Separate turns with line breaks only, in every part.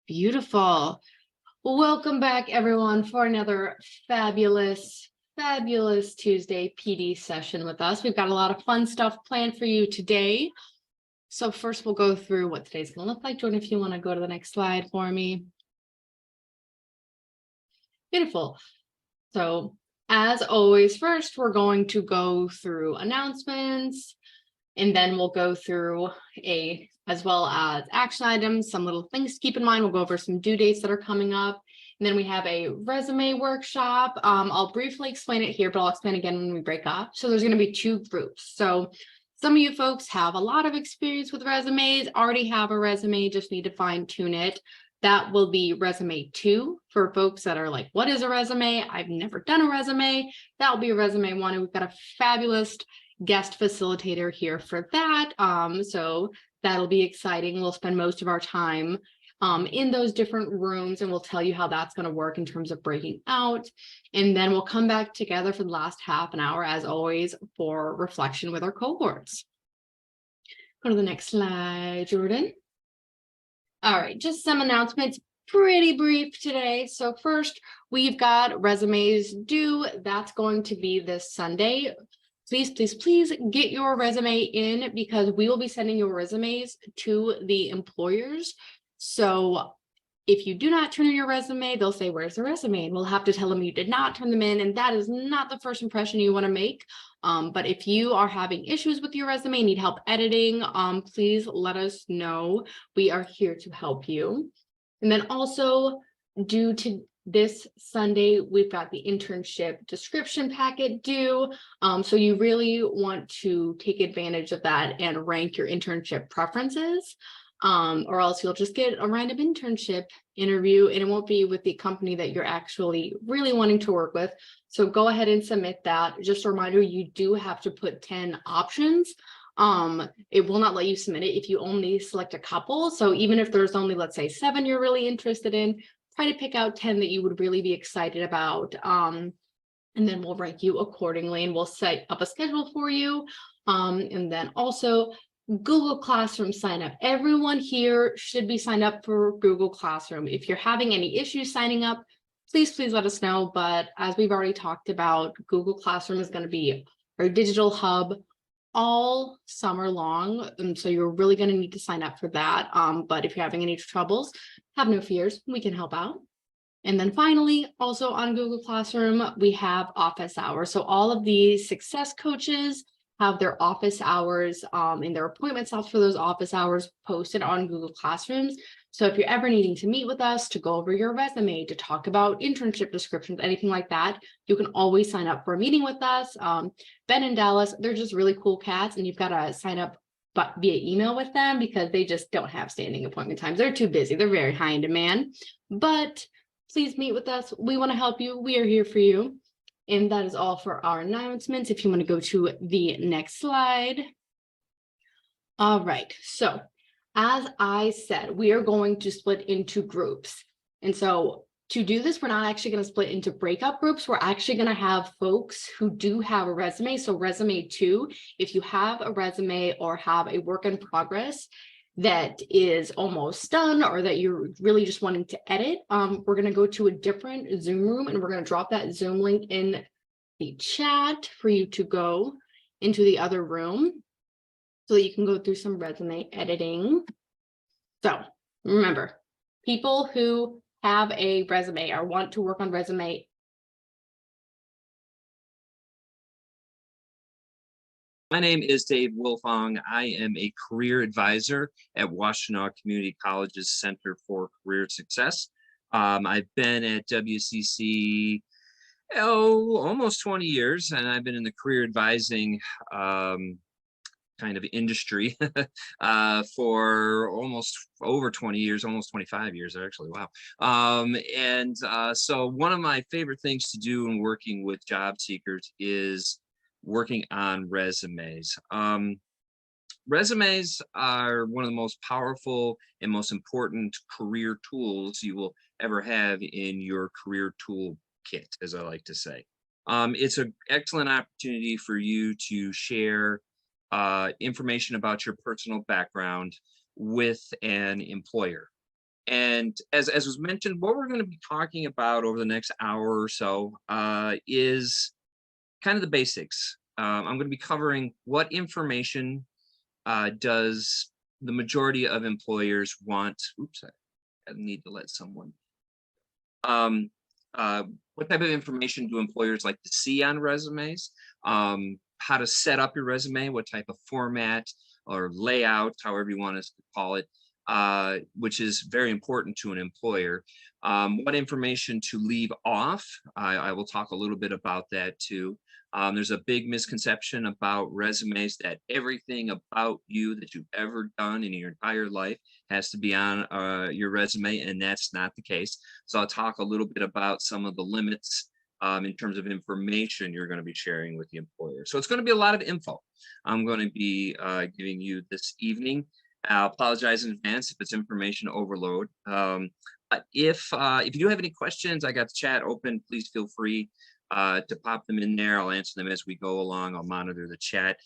Beautiful. Well, welcome back, everyone, for another fabulous Tuesday PD session with us. We've got a lot of fun stuff planned for you today. So first, we'll go through what today's going to look like. Jordan, if you want to go to the next slide for me. Beautiful. So as always, first, we're going to go through announcements, and then we'll go through as well as action items, some little things to keep in mind. We'll go over some due dates that are coming up. And then we have a resume workshop. I'll briefly explain it here, but I'll explain again when we break up. So there's going to be two groups. So some of you folks have a lot of experience with resumes, already have a resume, just need to fine tune it. That will be resume 2 for folks that are like, what is a resume? I've never done a resume. That will be resume 1. And we've got a fabulous guest facilitator here for that. So that'll be exciting. We'll spend most of our time in those different rooms, and we'll tell you how that's going to work in terms of breaking out. And then we'll come back together for the last half an hour, as always, for reflection with our cohorts. Go to the next slide, Jordan. All right, just some announcements, pretty brief today. So first, we've got resumes due. That's going to be this Sunday. Please get your resume in, because we will be sending your resumes to the employers. So if you do not turn in your resume, they'll say, where's the resume? And we'll have to tell them you did not turn them in. And that is not the first impression you want to make. But if you are having issues with your resume, need help editing, please let us know. We are here to help you. And then also, due to this Sunday, we've got the internship description packet due. So you really want to take advantage of that and rank your internship preferences, or else you'll just get a random internship interview and it won't be with the company that you're actually really wanting to work with. So go ahead and submit that. Just a reminder, you do have to put 10 options. It will not let you submit it if you only select a couple. So even if there's only, let's say, 7 you're really interested in, try to pick out 10 that you would really be excited about. And then we'll rank you accordingly, and we'll set up a schedule for you. And then also Google Classroom sign up. Everyone here should be signed up for Google Classroom. If you're having any issues signing up, please let us know. But as we've already talked about, Google Classroom is going to be our digital hub all summer long, and so you're really going to need to sign up for that. But if you're having any troubles, have no fears, we can help out. And then finally, also on Google Classroom, we have office hours. So all of these success coaches have their office hours and their appointment slots for those office hours posted on Google Classrooms. So if you're ever needing to meet with us to go over your resume, to talk about internship descriptions, anything like that, you can always sign up for a meeting with us. Ben and Dallas, they're just really cool cats, and you've got to sign up via email with them because they just don't have standing appointment times. They're too busy. They're very high in demand. But please meet with us. We want to help you. We are here for you. And that is all for our announcements. If you want to go to the next slide. All right. So as I said, we are going to split into groups. And so to do this, we're not actually going to split into breakup groups. We're actually going to have folks who do have a resume. So resume 2, if you have a resume or have a work in progress that is almost done, or that you're really just wanting to edit, we're going to go to a different Zoom room, and we're going to drop that Zoom link in the chat for you to go into the other room so that you can go through some resume editing. So remember, people who have a resume or want to work on resume,
My name is Dave Wolfong. I am a career advisor at Washtenaw Community College's Center for Career Success. I've been at WCC almost 20 years, and I've been in the career advising kind of industry for almost over 20 years, almost 25 years actually. Wow. So one of my favorite things to do in working with job seekers is working on resumes. Resumes are one of the most powerful and most important career tools you will ever have in your career tool kit, as I like to say. It's an excellent opportunity for you to share information about your personal background with an employer. And as was mentioned, what we're going to be talking about over the next hour or so is kind of the basics. I'm going to be covering what information does the majority of employers want. Oops, I need to let someone. Um, what type of information do employers like to see on resumes? How to set up your resume, what type of format or layout, however you want us to call it, which is very important to an employer. What information to leave off. I will talk a little bit about that too. There's a big misconception about resumes that everything about you that you've ever done in your entire life has to be on your resume, and that's not the case. So I'll talk a little bit about some of the limits in terms of information you're going to be sharing with the employer. So it's going to be a lot of info I'm going to be giving you this evening. I apologize in advance if it's information overload. But if you do have any questions, I got the chat open. Please feel free to pop them in there. I'll answer them as we go along. I'll monitor the chat.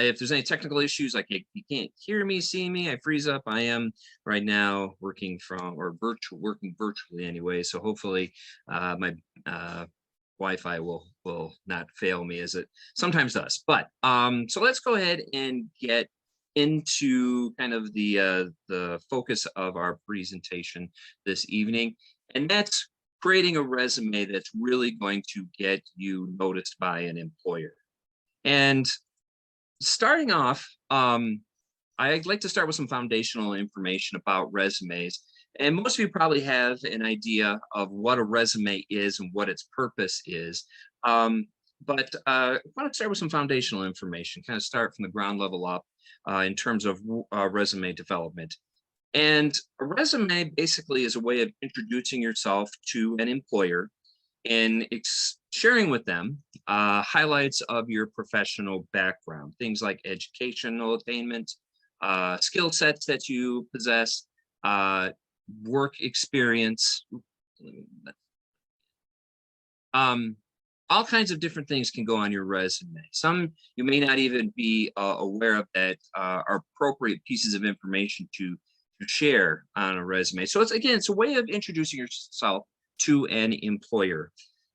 If there's any technical issues, like you can't hear me, see me, I freeze up. I am right now working virtually anyway. So hopefully my Wi-Fi will not fail me as it sometimes does. But so let's go ahead and get into kind of the focus of our presentation this evening, and that's creating a resume that's really going to get you noticed by an employer. And starting off, I'd like to start with some foundational information about resumes. And most of you probably have an idea of what a resume is and what its purpose is. But I want to start with some foundational information, kind of start from the ground level up in terms of resume development. And a resume basically is a way of introducing yourself to an employer and sharing with them highlights of your professional background, things like educational attainment, skill sets that you possess, work experience. All kinds of different things can go on your resume. Some you may not even be aware of that are appropriate pieces of information to share on a resume. So it's a way of introducing yourself to an employer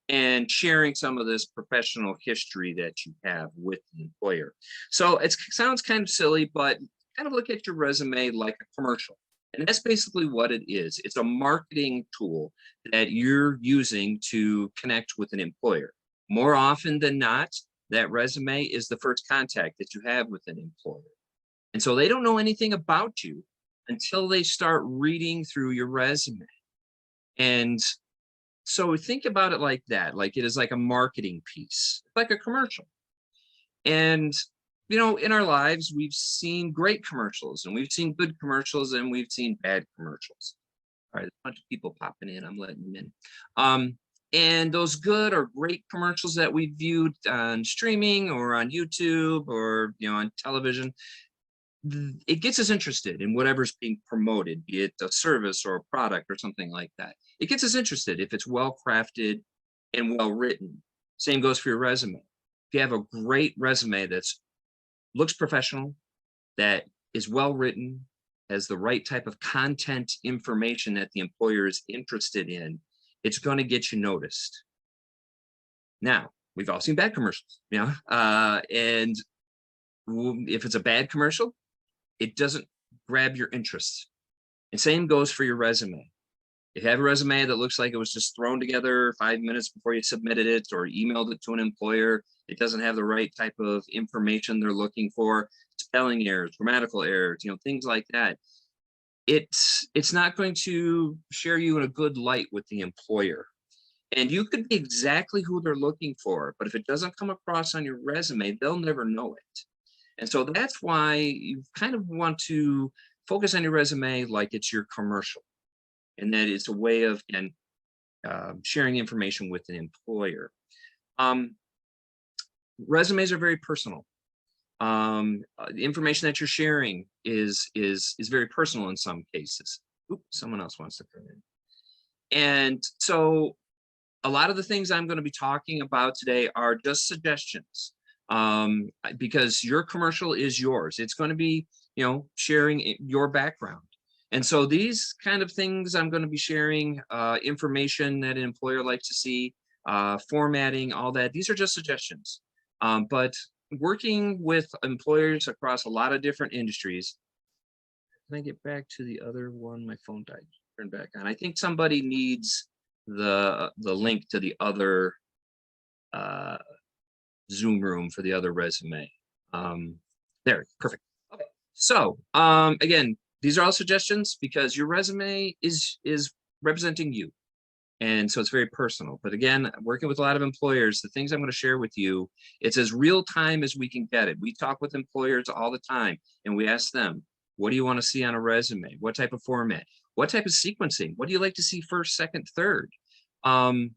and sharing some of this professional history that you have with the employer. So it sounds kind of silly, but kind of look at your resume like a commercial. And that's basically what it is. It's a marketing tool that you're using to connect with an employer. More often than not, that resume is the first contact that you have with an employer. And so they don't know anything about you until they start reading through your resume. And so think about it like that, like it is like a marketing piece, like a commercial. And you know, in our lives, we've seen great commercials and we've seen good commercials and we've seen bad commercials. All right, a bunch of people popping in, I'm letting them in. And those good or great commercials that we viewed on streaming or on YouTube or, you know, on television, it gets us interested in whatever's being promoted, be it a service or a product or something like that. It gets us interested if it's well crafted and well written. Same goes for your resume. If you have a great resume that's looks professional, that is well written, has the right type of content information that the employer is interested in, it's going to get you noticed. Now, we've all seen bad commercials, you know, and if it's a bad commercial, it doesn't grab your interest. And same goes for your resume. If you have a resume that looks like it was just thrown together 5 minutes before you submitted it or emailed it to an employer, it doesn't have the right type of information they're looking for, spelling errors, grammatical errors, you know, things like that. It's not going to share you in a good light with the employer. And you could be exactly who they're looking for, but if it doesn't come across on your resume, they'll never know it. And so that's why you kind of want to focus on your resume like it's your commercial. And that it's a way of sharing information with an employer. Resumes are very personal. The information that you're sharing is very personal in some cases. Oops, someone else wants to come in. And so a lot of the things I'm going to be talking about today are just suggestions, because your commercial is yours. It's going to be, you know, sharing your background. And so these kind of things I'm going to be sharing, information that an employer likes to see, formatting, all that. These are just suggestions. But working with employers across a lot of different industries. Can I get back to the other one? My phone died. Turn back on. I think somebody needs the link to the other uh, Zoom room for the other resume. There, perfect. Okay. So again, these are all suggestions because your resume is representing you. And so it's very personal. But again, working with a lot of employers, the things I'm going to share with you, it's as real time as we can get it. We talk with employers all the time and we ask them, what do you want to see on a resume? What type of format? What type of sequencing? What do you like to see first, second, third? And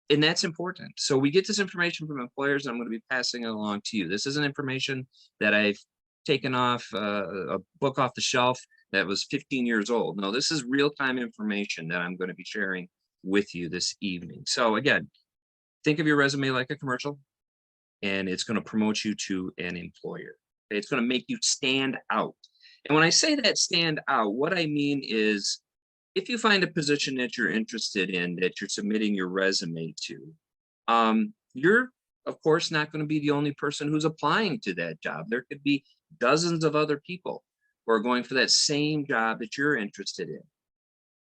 that's important. So we get this information from employers, and I'm going to be passing it along to you. This isn't information that I've taken off a book off the shelf that was 15 years old. No, this is real-time information that I'm going to be sharing with you this evening. So again, think of your resume like a commercial, and it's going to promote you to an employer. It's going to make you stand out. And when I say that stand out, what I mean is if you find a position that you're interested in, that you're submitting your resume to, you're of course not going to be the only person who's applying to that job. There could be dozens of other people who are going for that same job that you're interested in.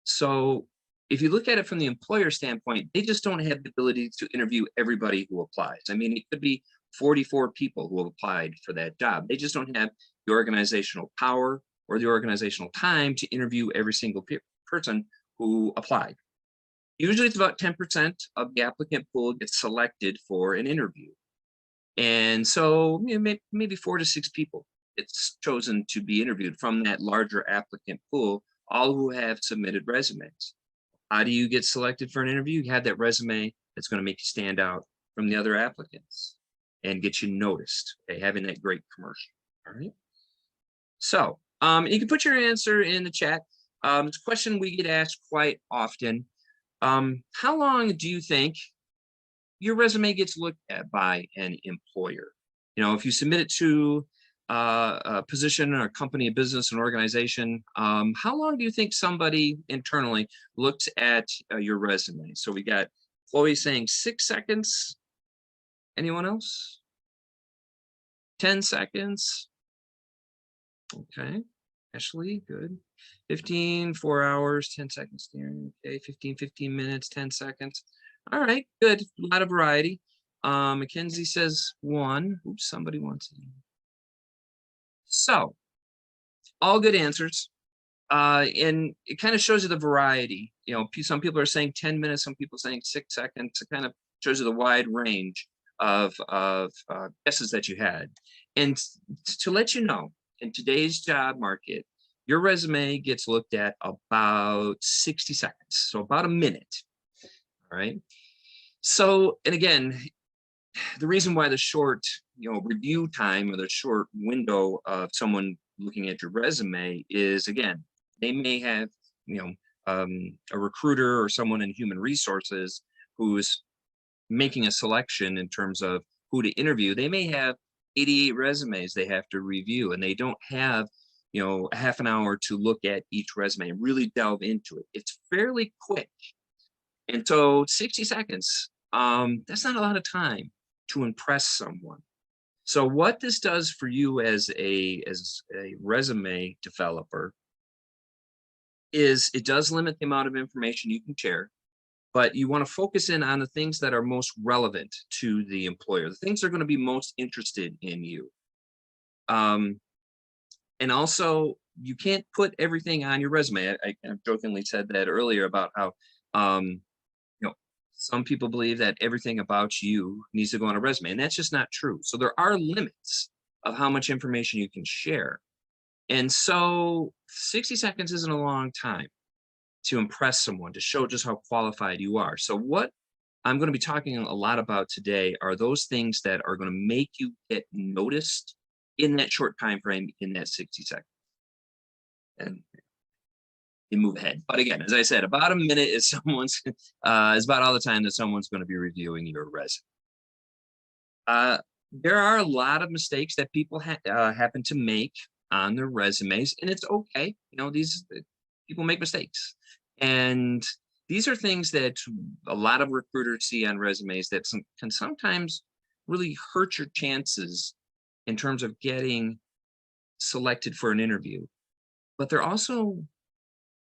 So if you look at it from the employer standpoint, they just don't have the ability to interview everybody who applies. I mean, it could be 44 people who have applied for that job. They just don't have the organizational power or the organizational time to interview every single person who applied. Usually it's about 10% of the applicant pool gets selected for an interview. And so maybe 4 to 6 people it's chosen to be interviewed from that larger applicant pool, all who have submitted resumes. How do you get selected for an interview? You have that resume that's going to make you stand out from the other applicants and get you noticed, okay, having that great commercial. All right. So you can put your answer in the chat. It's a question we get asked quite often. How long do you think your resume gets looked at by an employer? You know, if you submit it to a position or a company, a business, an organization, how long do you think somebody internally looks at your resume? So we got Chloe saying 6 seconds. Anyone else? 10 seconds. Okay. Ashley, good. 15, 4 hours, 10 seconds steering. Okay, 15 minutes, 10 seconds. All right, good. A lot of variety. Mackenzie says 1. Oops, somebody wants it. So, all good answers. And it kind of shows you the variety. You know, some people are saying 10 minutes, some people saying 6 seconds. It kind of shows you the wide range of guesses that you had. And to let you know, in today's job market, your resume gets looked at about 60 seconds, so about a minute. All right. So, and again, the reason why the short, review time or the short window of someone looking at your resume is, again, they may have, a recruiter or someone in human resources who's making a selection in terms of who to interview. They may have 88 resumes they have to review, and they don't have, a half an hour to look at each resume and really delve into it. It's fairly quick. And so 60 seconds, that's not a lot of time to impress someone. So what this does for you as a resume developer is it does limit the amount of information you can share, but you want to focus in on the things that are most relevant to the employer, the things that are going to be most interested in you. And also, you can't put everything on your resume. I jokingly said that earlier about how, some people believe that everything about you needs to go on a resume, and that's just not true. So there are limits of how much information you can share. And so 60 seconds isn't a long time to impress someone, to show just how qualified you are. So what I'm going to be talking a lot about today are those things that are going to make you get noticed in that short time frame, in that 60 seconds. And you move ahead. But again, as I said, about a minute is is about all the time that someone's going to be reviewing your resume. There are a lot of mistakes that people happen to make on their resumes, and it's okay. These people make mistakes, and these are things that a lot of recruiters see on resumes that can sometimes really hurt your chances in terms of getting selected for an interview. But they're also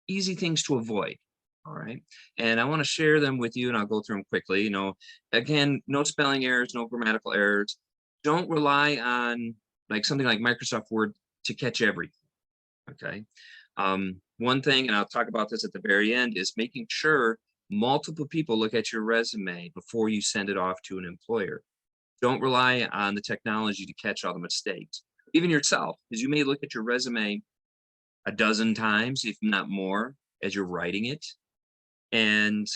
easy things to avoid. All right. And I want to share them with you, and I'll go through them quickly. Again, no spelling errors, no grammatical errors. Don't rely on like something like Microsoft Word to catch everything. Okay. One thing, and I'll talk about this at the very end, is making sure multiple people look at your resume before you send it off to an employer. Don't rely on the technology to catch all the mistakes, even yourself, because you may look at your resume a dozen times, if not more, as you're writing it, and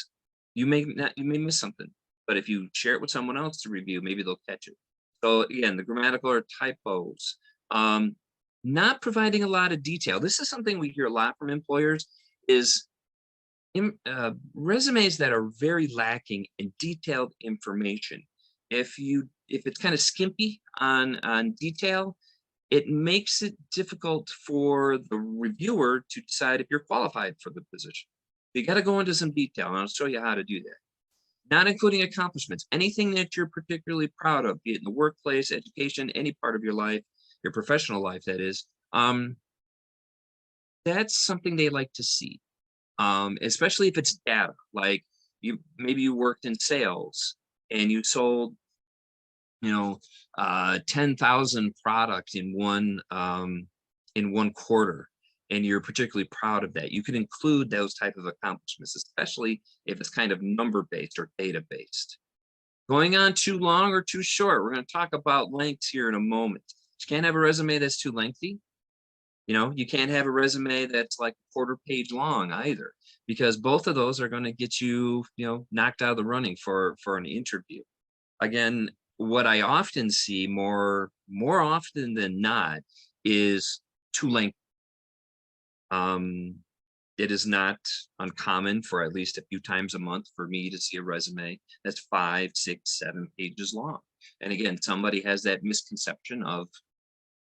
you may miss something. But if you share it with someone else to review, maybe they'll catch it. So again, the grammatical or typos, not providing a lot of detail. This is something we hear a lot from employers, is resumes that are very lacking in detailed information. If it's kind of skimpy on detail, it makes it difficult for the reviewer to decide if you're qualified for the position. You got to go into some detail, and I'll show you how to do that. Not including accomplishments, anything that you're particularly proud of, be it in the workplace, education, any part of your life, your professional life, that is. That's something they like to see, especially if it's data. Like maybe you worked in sales and you sold 10,000 products in one quarter, and you're particularly proud of that. You can include those type of accomplishments, especially if it's kind of number based or data based. Going on too long or too short, we're going to talk about lengths here in a moment. You can't have a resume that's too lengthy. You can't have a resume that's like a quarter page long either, because both of those are going to get you knocked out of the running for an interview. Again, what I often see more often than not is too lengthy. It is not uncommon for at least a few times a month for me to see a resume that's 5, 6, 7 pages long. And again, somebody has that misconception of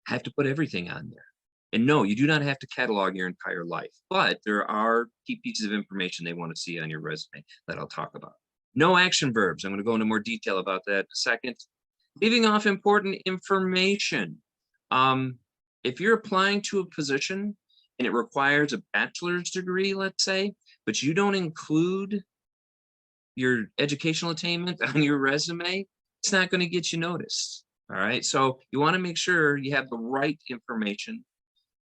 I have to put everything on there. And no, you do not have to catalog your entire life, but there are key pieces of information they want to see on your resume that I'll talk about. No action verbs. I'm going to go into more detail about that in a second. Leaving off important information. If you're applying to a position and it requires a bachelor's degree, let's say, but you don't include your educational attainment on your resume, it's not going to get you noticed. All right. So you want to make sure you have the right information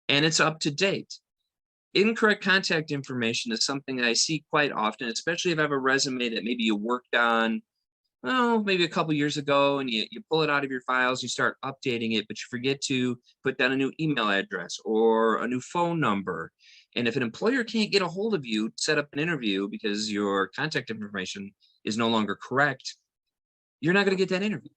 and it's up to date. Incorrect contact information is something that I see quite often, especially if I have a resume that maybe you worked on, maybe a couple years ago, and you pull it out of your files, you start updating it, but you forget to put down a new email address or a new phone number. And if an employer can't get a hold of you, set up an interview because your contact information is no longer correct, you're not going to get that interview.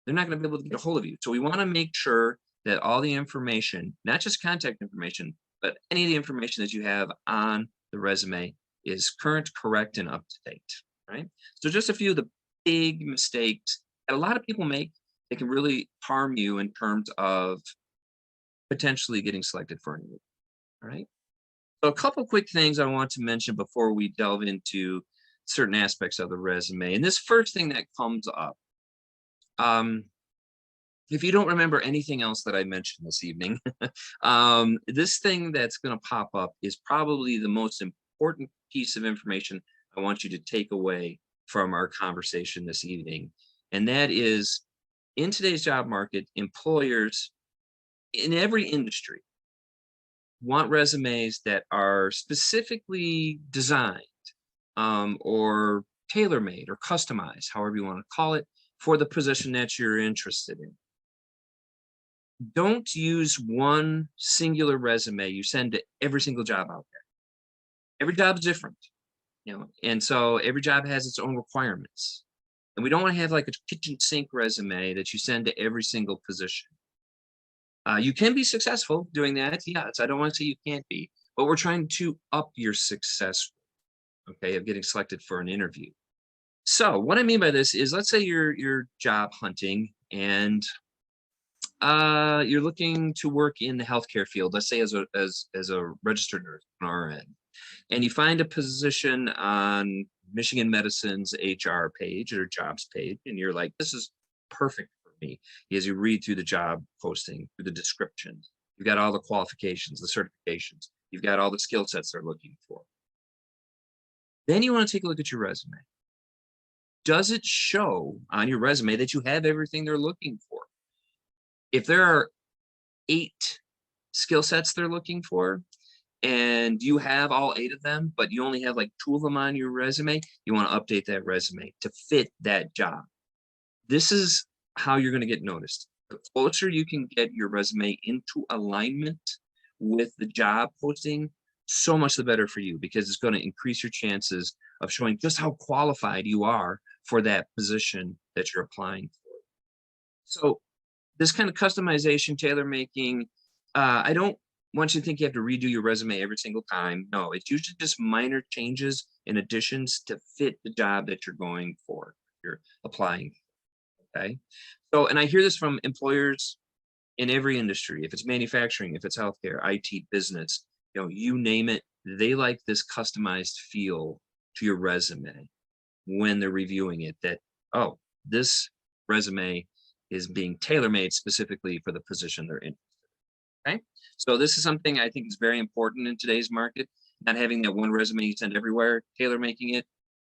They're not going to be able to get a hold of you. So we want to make sure that all the information, not just contact information, but any of the information that you have on the resume is current, correct, and up to date, right? So just a few of the big mistakes that a lot of people make that can really harm you in terms of potentially getting selected for an interview, all right? So a couple quick things I want to mention before we delve into certain aspects of the resume. And this first thing that comes up, if you don't remember anything else that I mentioned this evening, this thing that's going to pop up is probably the most important piece of information I want you to take away from our conversation this evening. And that is, in today's job market, employers in every industry want resumes that are specifically designed or tailor-made or customized, however you want to call it, for the position that you're interested in. Don't use one singular resume you send to every single job out there. Every job's different, and so every job has its own requirements. And we don't want to have like a kitchen sink resume that you send to every single position. You can be successful doing that. Yes, I don't want to say you can't be, but we're trying to up your success, okay, of getting selected for an interview. So what I mean by this is, let's say you're job hunting and you're looking to work in the healthcare field, let's say as a registered nurse, an RN, and you find a position on Michigan Medicine's HR page or jobs page, and you're like, this is perfect for me. As you read through the job posting, through the description, you've got all the qualifications, the certifications, you've got all the skill sets they're looking for. Then you want to take a look at your resume. Does it show on your resume that you have everything they're looking for? If there are 8 skill sets they're looking for, and you have all 8 of them, but you only have like 2 of them on your resume, you want to update that resume to fit that job. This is how you're going to get noticed. The closer you can get your resume into alignment with the job posting, so much the better for you, because it's going to increase your chances of showing just how qualified you are for that position that you're applying for. So this kind of customization, tailor making, I don't want you to think you have to redo your resume every single time. No, it's usually just minor changes and additions to fit the job that you're going for, you're applying. Okay. So, and I hear this from employers in every industry, if it's manufacturing, if it's healthcare, IT, business, you name it, they like this customized feel to your resume when they're reviewing it, that, oh, this resume is being tailor-made specifically for the position they're in. Okay. So this is something I think is very important in today's market. Not having that one resume you send everywhere, tailor making it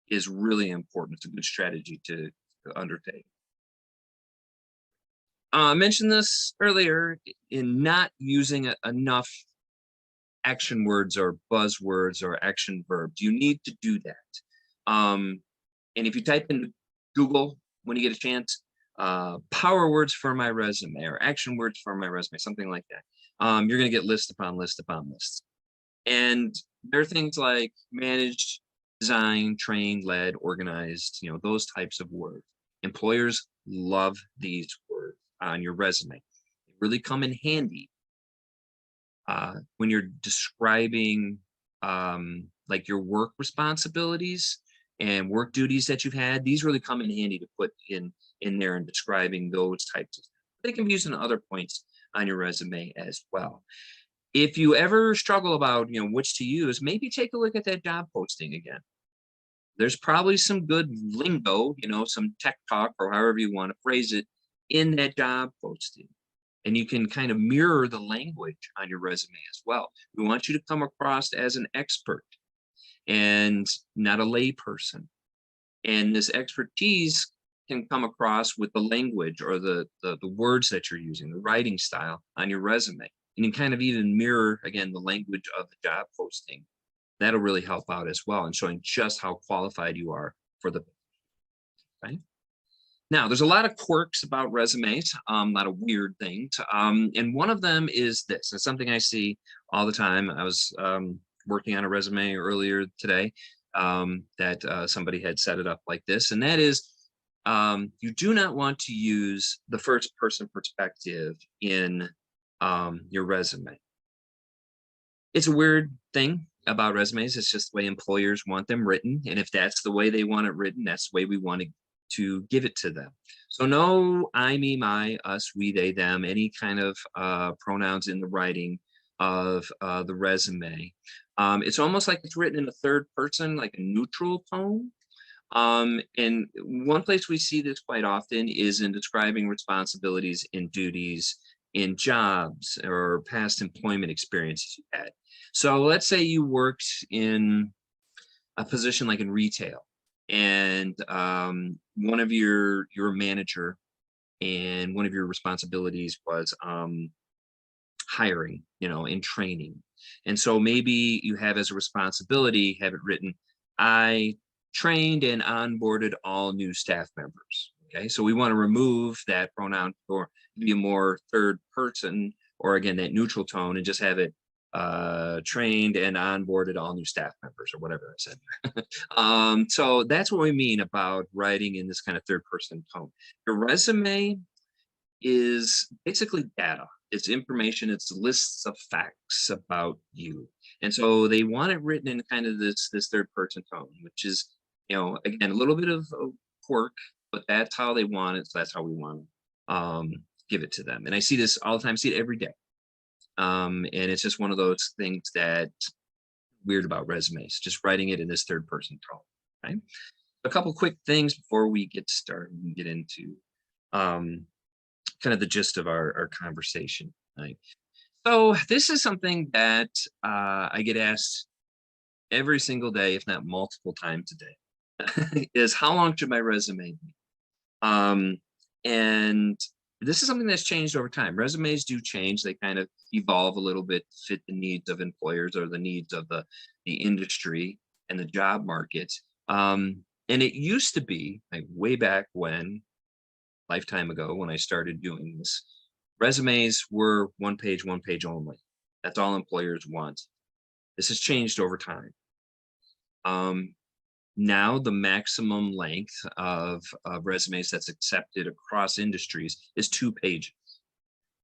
is really important. It's a good strategy to undertake. I mentioned this earlier in not using enough action words or buzzwords or action verbs. You need to do that. And if you type in Google when you get a chance, power words for my resume or action words for my resume, something like that, you're going to get list upon list upon list. And there are things like managed, designed, trained, led, organized, those types of words. Employers love these words on your resume. They really come in handy when you're describing like your work responsibilities and work duties that you've had. These really come in handy to put in there and describing those types of things. They can be used in other points on your resume as well. If you ever struggle about which to use, maybe take a look at that job posting again. There's probably some good lingo, some tech talk or however you want to phrase it in that job posting. And you can kind of mirror the language on your resume as well. We want you to come across as an expert and not a lay person. And this expertise can come across with the language or the words that you're using, the writing style on your resume. And you kind of even mirror, again, the language of the job posting. That'll really help out as well in showing just how qualified you are for the position. Okay? Now, there's a lot of quirks about resumes, a lot of weird things. And one of them is this. It's something I see all the time. I was working on a resume earlier today that somebody had set it up like this. And that is, you do not want to use the first person perspective in your resume. It's a weird thing about resumes. It's just the way employers want them written. And if that's the way they want it written, that's the way we want to give it to them. So no I, me, my, us, we, they, them, any kind of pronouns in the writing of the resume. It's almost like it's written in a third person, like a neutral tone. And one place we see this quite often is in describing responsibilities and duties in jobs or past employment experiences you had. So let's say you worked in a position like in retail, and one of your manager and one of your responsibilities was hiring, and training. And so maybe you have as a responsibility, have it written, I trained and onboarded all new staff members. Okay, so we want to remove that pronoun or be a more third person, or again, that neutral tone, and just have it trained and onboarded all new staff members, or whatever I said. So that's what we mean about writing in this kind of third person tone. Your resume is basically data. It's information. It's lists of facts about you. And so they want it written in kind of this third person tone, which is, again, a little bit of a quirk, but that's how they want it. So that's how we want give it to them. And I see this all the time, I see it every day. And it's just one of those things that weird about resumes, just writing it in this third person tone, right? A couple quick things before we get started and get into um, kind of the gist of our conversation. Right? So this is something that I get asked every single day, if not multiple times a day, is how long should my resume be? And this is something that's changed over time. Resumes do change. They kind of evolve a little bit to fit the needs of employers or the needs of the industry and the job market. And it used to be like way back when, lifetime ago, when I started doing this, resumes were one page only. That's all employers want. This has changed over time. Now the maximum length of resumes that's accepted across industries is 2 pages.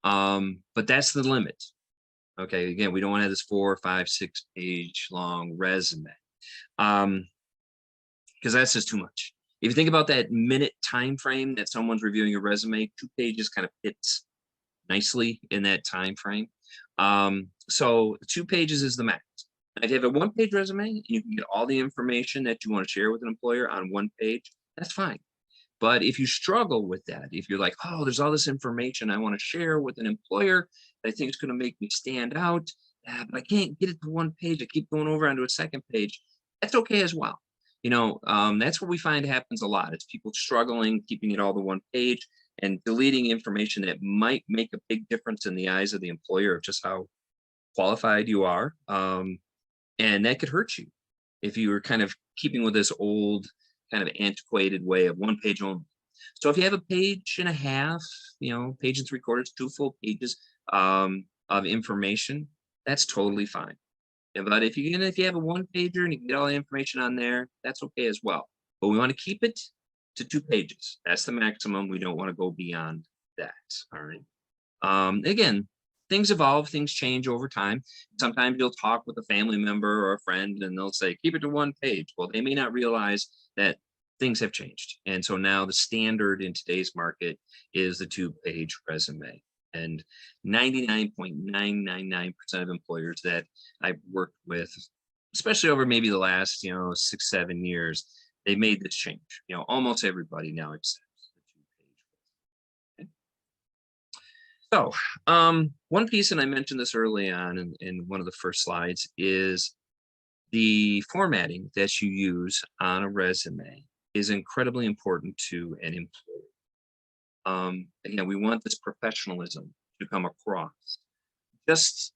But that's the limit. Okay, again, we don't want to have this 4, 5, 6 page long resume. Because that's just too much. If you think about that minute time frame that someone's reviewing a resume, 2 pages kind of fits nicely in that time frame. So 2 pages is the max. If you have a 1-page resume and you can get all the information that you want to share with an employer on 1 page, that's fine. But if you struggle with that, if you're like, oh, there's all this information I want to share with an employer that I think is going to make me stand out, but I can't get it to 1 page, I keep going over onto a 2nd page, that's okay as well. That's what we find happens a lot. It's people struggling, keeping it all to 1 page and deleting information that might make a big difference in the eyes of the employer of just how qualified you are. And that could hurt you if you were kind of keeping with this old kind of antiquated way of 1 page only. So if you have a page and a half, page and 3/4, 2 full pages of information, that's totally fine. But if you have a 1 pager and you can get all the information on there, that's okay as well. But we want to keep it to 2 pages. That's the maximum. We don't want to go beyond that. All right. Again, things evolve, things change over time. Sometimes you'll talk with a family member or a friend and they'll say, keep it to 1 page. Well, they may not realize that things have changed. And so now the standard in today's market is the 2-page resume. And 99.999% of employers that I've worked with, especially over maybe the last, 6, 7 years, they made this change. Almost everybody now accepts the 2-page. So, one piece, and I mentioned this early on in one of the first slides, is the formatting that you use on a resume is incredibly important to an employer. Again, we want this professionalism to come across. Just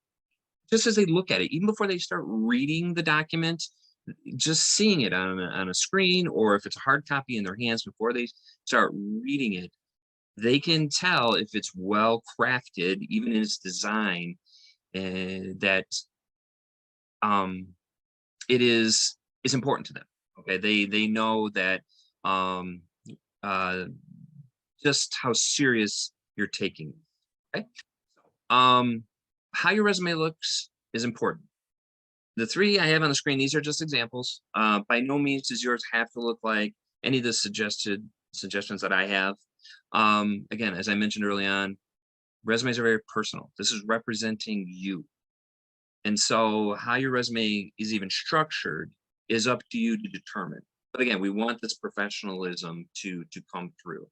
as they look at it, even before they start reading the document, just seeing it on a screen, or if it's a hard copy in their hands before they start reading it, they can tell if it's well crafted, even in its design, and that it is important to them. Okay, they know that just how serious you're taking it. Okay, how your resume looks is important. The 3 I have on the screen, these are just examples. By no means does yours have to look like any of the suggestions that I have. Again, as I mentioned early on, resumes are very personal. This is representing you. And so how your resume is even structured is up to you to determine. But again, we want this professionalism to come through.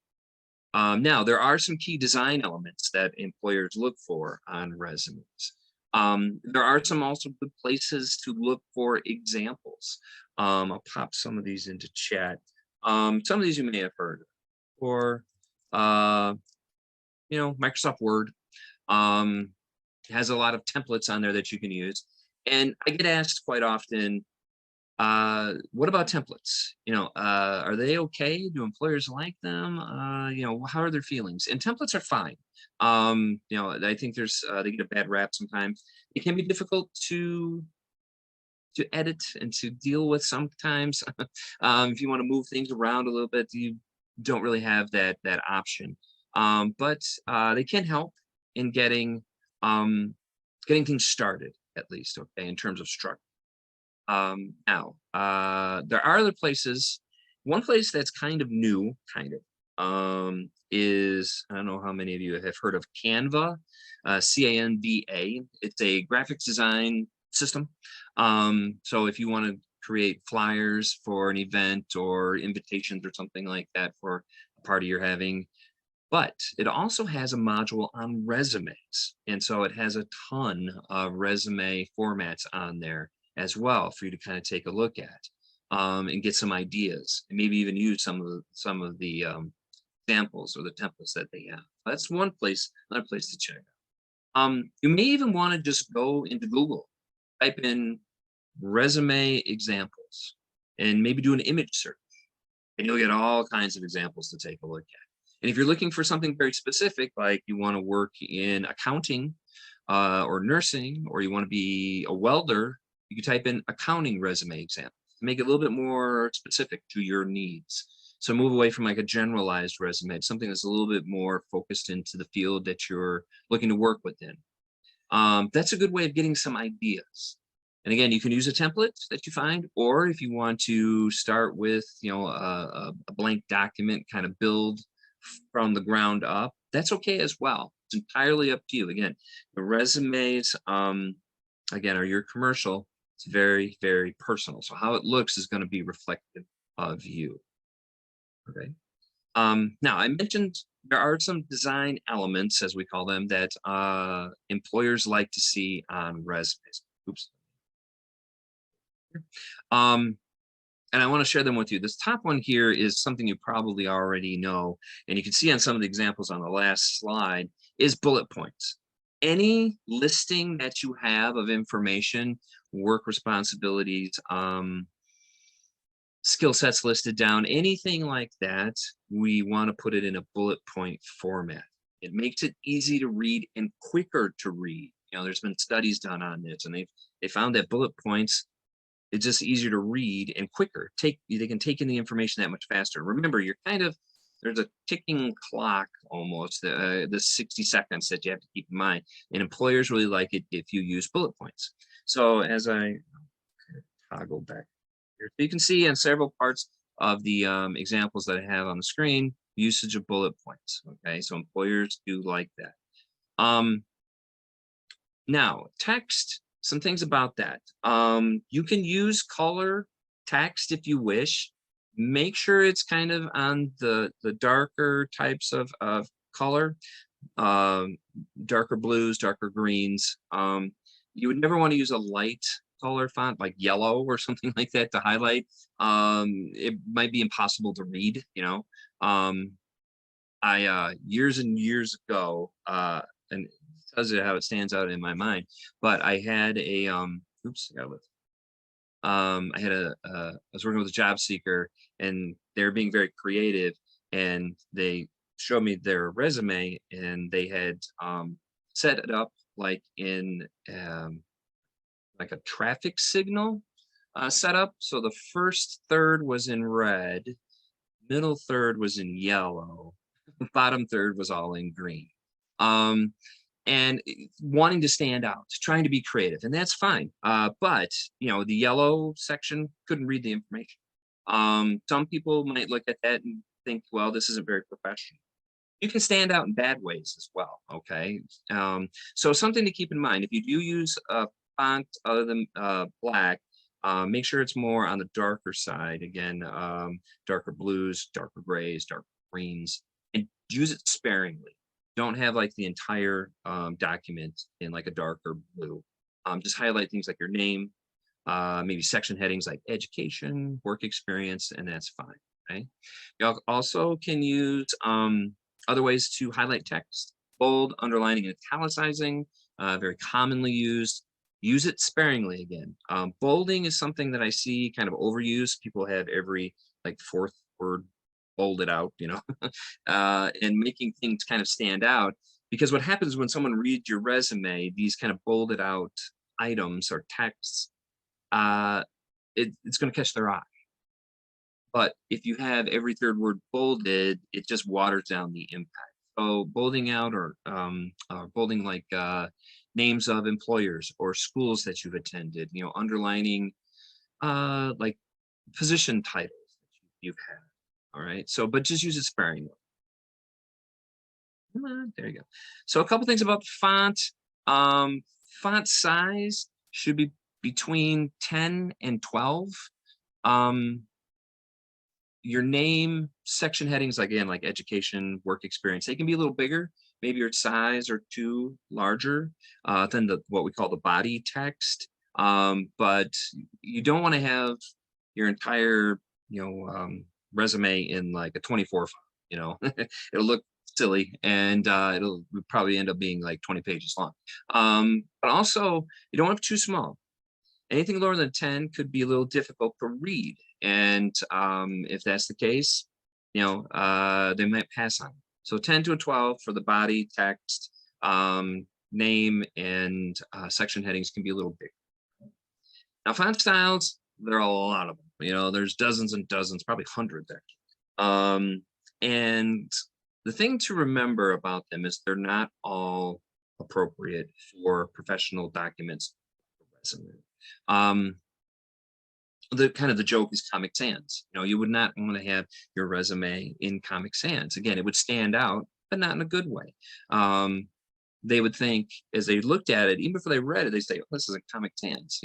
Now, there are some key design elements that employers look for on resumes. There are some also good places to look for examples. I'll pop some of these into chat. Some of these you may have heard, or Microsoft Word has a lot of templates on there that you can use. And I get asked quite often, what about templates? Are they okay? Do employers like them? How are their feelings? And templates are fine. I think they get a bad rap sometimes. It can be difficult to edit and to deal with sometimes. If you want to move things around a little bit, you don't really have that option. But they can help in getting things started, at least, okay, in terms of structure. Now, there are other places. One place that's kind of new, is, I don't know how many of you have heard of Canva, Canva. It's a graphics design system. So if you want to create flyers for an event or invitations or something like that for a party you're having, but it also has a module on resumes. And so it has a ton of resume formats on there as well for you to kind of take a look at, and get some ideas, and maybe even use some of the examples or the templates that they have. That's one place, another place to check. You may even want to just go into Google, type in resume examples, and maybe do an image search, and you'll get all kinds of examples to take a look at. And if you're looking for something very specific, like you want to work in accounting or nursing, or you want to be a welder, you can type in accounting resume example to make it a little bit more specific to your needs. So move away from like a generalized resume, something that's a little bit more focused into the field that you're looking to work within. That's a good way of getting some ideas. And again, you can use a template that you find, or if you want to start with, a blank document, kind of build from the ground up, that's okay as well. It's entirely up to you. Again, the resumes, again, are your commercial. It's very, very personal. So how it looks is going to be reflective of you. Okay. Now I mentioned there are some design elements, as we call them, that employers like to see on resumes. Oops. And I want to share them with you. This top one here is something you probably already know, and you can see on some of the examples on the last slide, is bullet points. Any listing that you have of information, work responsibilities, skill sets listed down, anything like that, we want to put it in a bullet point format. It makes it easy to read and quicker to read. There's been studies done on this, and they found that bullet points, it's just easier to read and quicker. They can take in the information that much faster. Remember, there's a ticking clock almost, the 60 seconds that you have to keep in mind. And employers really like it if you use bullet points. So as I toggle back here, so you can see on several parts of the examples that I have on the screen, usage of bullet points. Okay, so employers do like that. Now, text, some things about that. You can use color text if you wish. Make sure it's kind of on the darker types of color, darker blues, darker greens. You would never want to use a light color font like yellow or something like that to highlight. It might be impossible to read, I years and years ago, and it tells you how it stands out in my mind, but I had a oops, I got with I was working with a job seeker, and they're being very creative, and they showed me their resume, and they had set it up like in like a traffic signal setup. So the first third was in red, middle third was in yellow, bottom third was all in green. And wanting to stand out, trying to be creative, and that's fine. But the yellow section couldn't read the information. Some people might look at that and think, well, this isn't very professional. You can stand out in bad ways as well. Okay, so something to keep in mind: if you do use a font other than black, make sure it's more on the darker side. Again, darker blues, darker grays, darker greens, and use it sparingly. Don't have like the entire document in like a darker blue. Just highlight things like your name, maybe section headings like education, work experience, and that's fine. Okay. You also can use other ways to highlight text: bold, underlining, and italicizing. Very commonly used. Use it sparingly again. Bolding is something that I see kind of overused. People have every like fourth word bolded out, and making things kind of stand out. Because what happens when someone reads your resume, these kind of bolded out items or texts, it's going to catch their eye. But if you have every third word bolded, it just waters down the impact. So bolding out or bolding like names of employers or schools that you've attended, underlining like position titles that you've had. All right. So, but just use it sparingly. Come on, there you go. So a couple things about the font. Font size should be between 10 and 12. Um, your name section headings, again, like education, work experience, they can be a little bigger. Maybe your size or two larger than what we call the body text. But you don't want to have your entire, resume in like a 24 font, it'll look silly, and it'll probably end up being like 20 pages long. But also you don't want it too small. Anything lower than 10 could be a little difficult to read. And if that's the case, they might pass on. So 10 to a 12 for the body text, name, and section headings can be a little big. Now, font styles, there are a lot of them. There's dozens and dozens, probably hundreds actually. And the thing to remember about them is they're not all appropriate for professional documents. The joke is Comic Sans. You would not want to have your resume in Comic Sans. Again, it would stand out, but not in a good way. They would think, as they looked at it, even before they read it, they say, oh, this is a Comic Sans.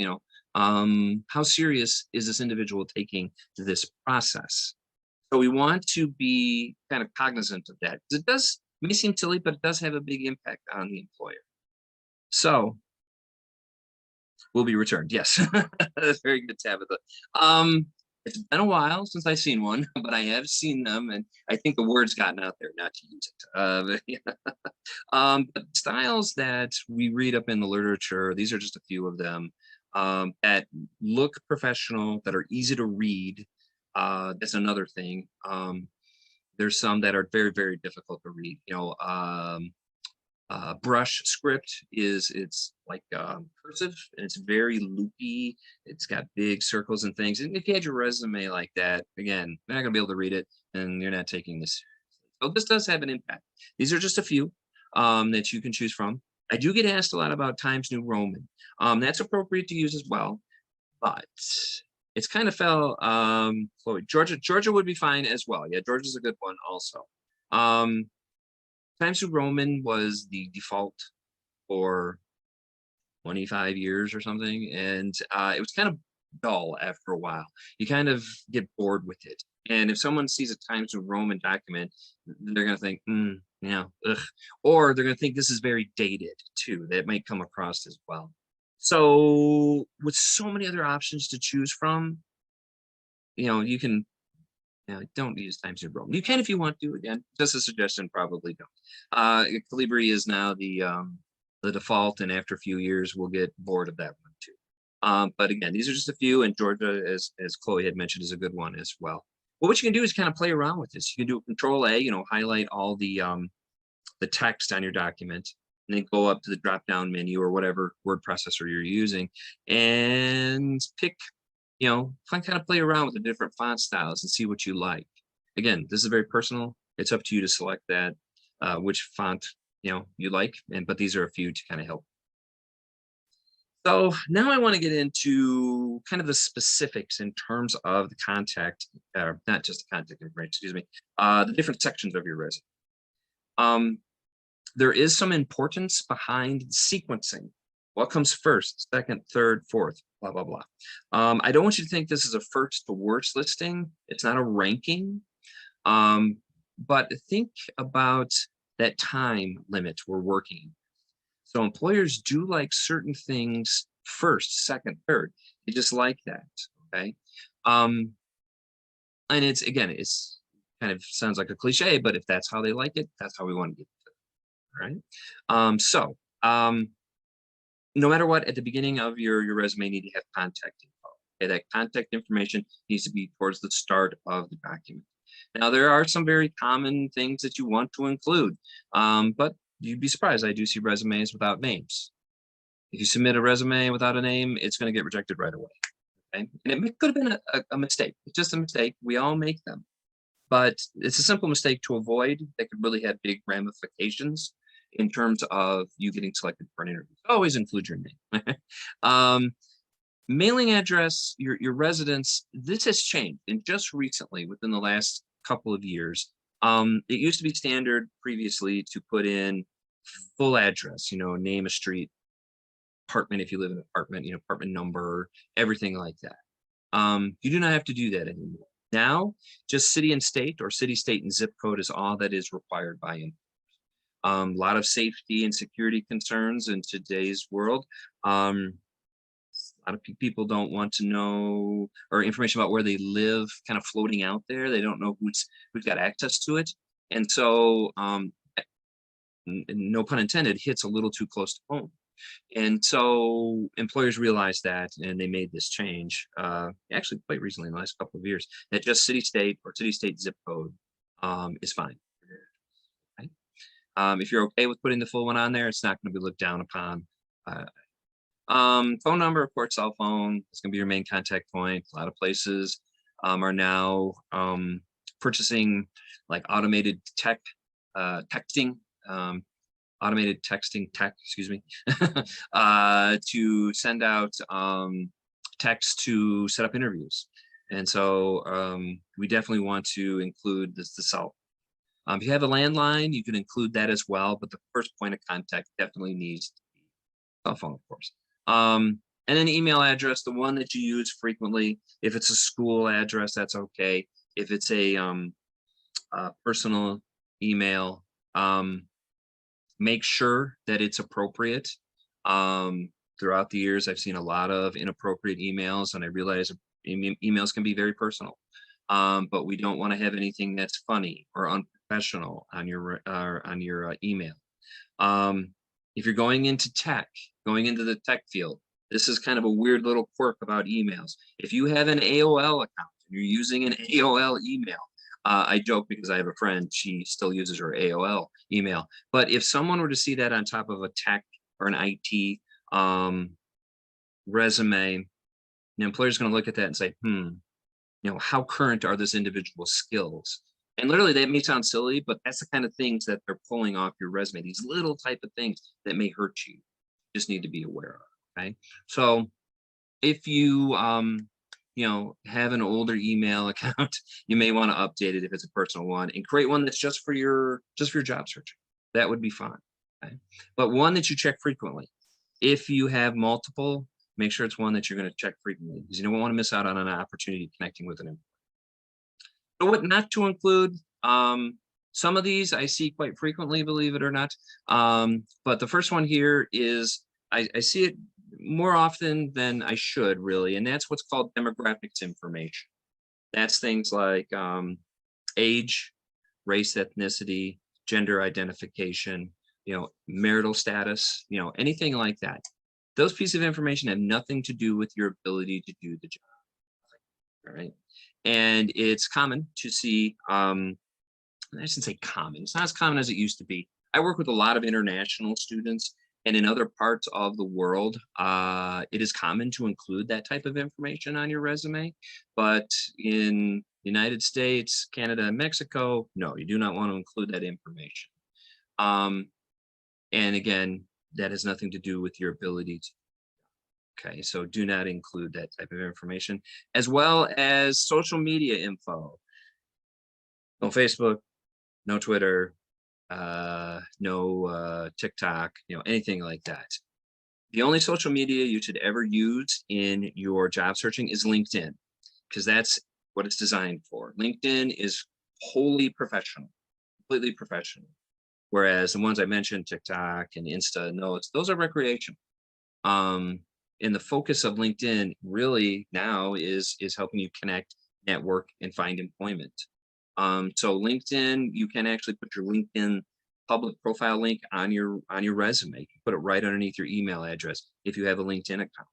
How serious is this individual taking this process? So we want to be kind of cognizant of that. It may seem silly, but it does have a big impact on the employer. So will be returned. Yes, that's very good, Tabitha. It's been a while since I've seen one, but I have seen them, and I think the word's gotten out there not to use it. But styles that we read up in the literature, these are just a few of them, that look professional, that are easy to read. That's another thing. There's some that are very, very difficult to read. Brush script it's like cursive, and it's very loopy. It's got big circles and things. And if you had your resume like that, again, you're not gonna be able to read it, and you're not taking this seriously. So this does have an impact. These are just a few that you can choose from. I do get asked a lot about Times New Roman. That's appropriate to use as well, but it's kind of fell. Georgia would be fine as well. Yeah, Georgia's a good one also. Times New Roman was the default for 25 years or something, and it was kind of dull after a while. You kind of get bored with it. And if someone sees a Times New Roman document, they're going to think, ugh. Or they're going to think this is very dated too. That might come across as well. So with so many other options to choose from, you can don't use Times New Roman. You can if you want to. Again, just a suggestion. Probably don't. Calibri is now the default, and after a few years, we'll get bored of that one too. But again, these are just a few, and Georgia, as Chloe had mentioned, is a good one as well. Well, what you can do is kind of play around with this. You can do Control A, highlight all the text on your document, and then go up to the drop-down menu or whatever word processor you're using, and pick. Kind of play around with the different font styles and see what you like. Again, this is very personal. It's up to you to select that, which font, you like, but these are a few to kind of help. So now I want to get into kind of the specifics in terms of the contact, not just the contact information, excuse me, the different sections of your resume. There is some importance behind sequencing. What comes first, second, third, fourth, blah, blah, blah. I don't want you to think this is a first to worst listing. It's not a ranking. But think about that time limit we're working. So employers do like certain things first, second, third. They just like that, okay? And it's kind of sounds like a cliche, but if that's how they like it, that's how we want to get it, right? No matter what, at the beginning of your resume, you need to have contact info. Okay, that contact information needs to be towards the start of the document. Now, there are some very common things that you want to include, but you'd be surprised. I do see resumes without names. If you submit a resume without a name, it's going to get rejected right away. Okay? And it could have been a mistake. It's just a mistake. We all make them. But it's a simple mistake to avoid that could really have big ramifications in terms of you getting selected for an interview. Always include your name. Mailing address, your residence, this has changed. And just recently, within the last couple of years, It used to be standard previously to put in full address, name a street, apartment if you live in an apartment, apartment number, everything like that. You do not have to do that anymore. Now, just city and state, or city, state, and zip code is all that is required by him. A lot of safety and security concerns in today's world. A lot of people don't want to know, or information about where they live kind of floating out there. They don't know who's got access to it. And so, no pun intended, hits a little too close to home. And so employers realized that, and they made this change, actually quite recently in the last couple of years, that just city state or city state zip code is fine. Right? If you're okay with putting the full one on there, it's not going to be looked down upon. Phone number, of course, cell phone, it's going to be your main contact point. A lot of places are now purchasing like automated texting, automated texting tech, excuse me, to send out text to set up interviews. And so we definitely want to include the cell. If you have a landline, you can include that as well, but the first point of contact definitely needs to be cell phone, of course. And then email address, the one that you use frequently. If it's a school address, that's okay. If it's a personal email, make sure that it's appropriate. Throughout the years, I've seen a lot of inappropriate emails, and I realize emails can be very personal. But we don't want to have anything that's funny or unprofessional on your email. If you're going into the tech field, this is kind of a weird little quirk about emails. If you have an AOL account and you're using an AOL email, I joke because I have a friend, she still uses her AOL email. But if someone were to see that on top of a tech or an IT resume, the employer's going to look at that and say, how current are this individual's skills? And literally, that may sound silly, but that's the kind of things that they're pulling off your resume, these little type of things that may hurt you. Just need to be aware of. Okay. So if you have an older email account, you may want to update it if it's a personal one, and create one that's just for your job searching. That would be fine. Okay. But one that you check frequently. If you have multiple, make sure it's one that you're going to check frequently, because you don't want to miss out on an opportunity connecting with an employee. So what not to include, some of these I see quite frequently, believe it or not. But the first one here is, I see it more often than I should, really, and that's what's called demographics information. That's things like age, race, ethnicity, gender identification, marital status, anything like that. Those pieces of information have nothing to do with your ability to do the job. All right. And it's common to see, I shouldn't say common, it's not as common as it used to be. I work with a lot of international students, and in other parts of the world, it is common to include that type of information on your resume. But in the United States, Canada, and Mexico, no, you do not want to include that information. And again, that has nothing to do with your ability to. Okay, so do not include that type of information, as well as social media info. No Facebook, no Twitter, no TikTok, anything like that. The only social media you should ever use in your job searching is LinkedIn, because that's what it's designed for. LinkedIn is wholly professional, completely professional. Whereas the ones I mentioned, TikTok and Insta, no, those are recreational. And the focus of LinkedIn really now is helping you connect, network, and find employment. So LinkedIn, you can actually put your LinkedIn public profile link on your resume. You can put it right underneath your email address if you have a LinkedIn account.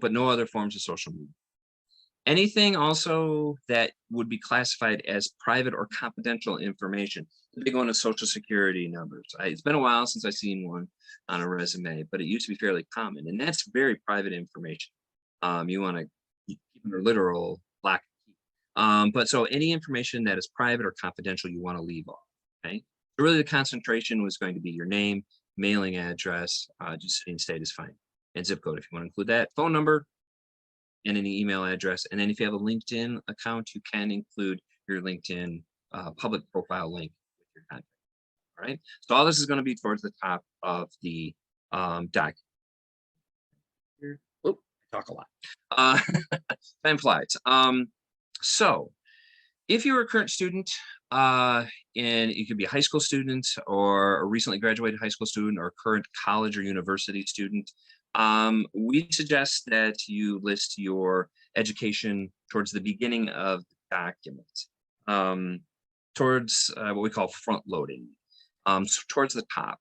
But no other forms of social media. Anything also that would be classified as private or confidential information. The big one is social security numbers. It's been a while since I've seen one on a resume, but it used to be fairly common, and that's very private information. You want to keep it a literal lock. But so any information that is private or confidential, you want to leave off. Okay. So really, the concentration was going to be your name, mailing address, just city and state is fine, and zip code if you want to include that. Phone number. and an email address. And then if you have a LinkedIn account, you can include your LinkedIn public profile link with your contact. All right. So all this is going to be towards the top of the document. Oh, I talk a lot. Time flies. So if you're a current student, and you could be a high school student or a recently graduated high school student or a current college or university student, we suggest that you list your education towards the beginning of the document, towards what we call front loading, so towards the top.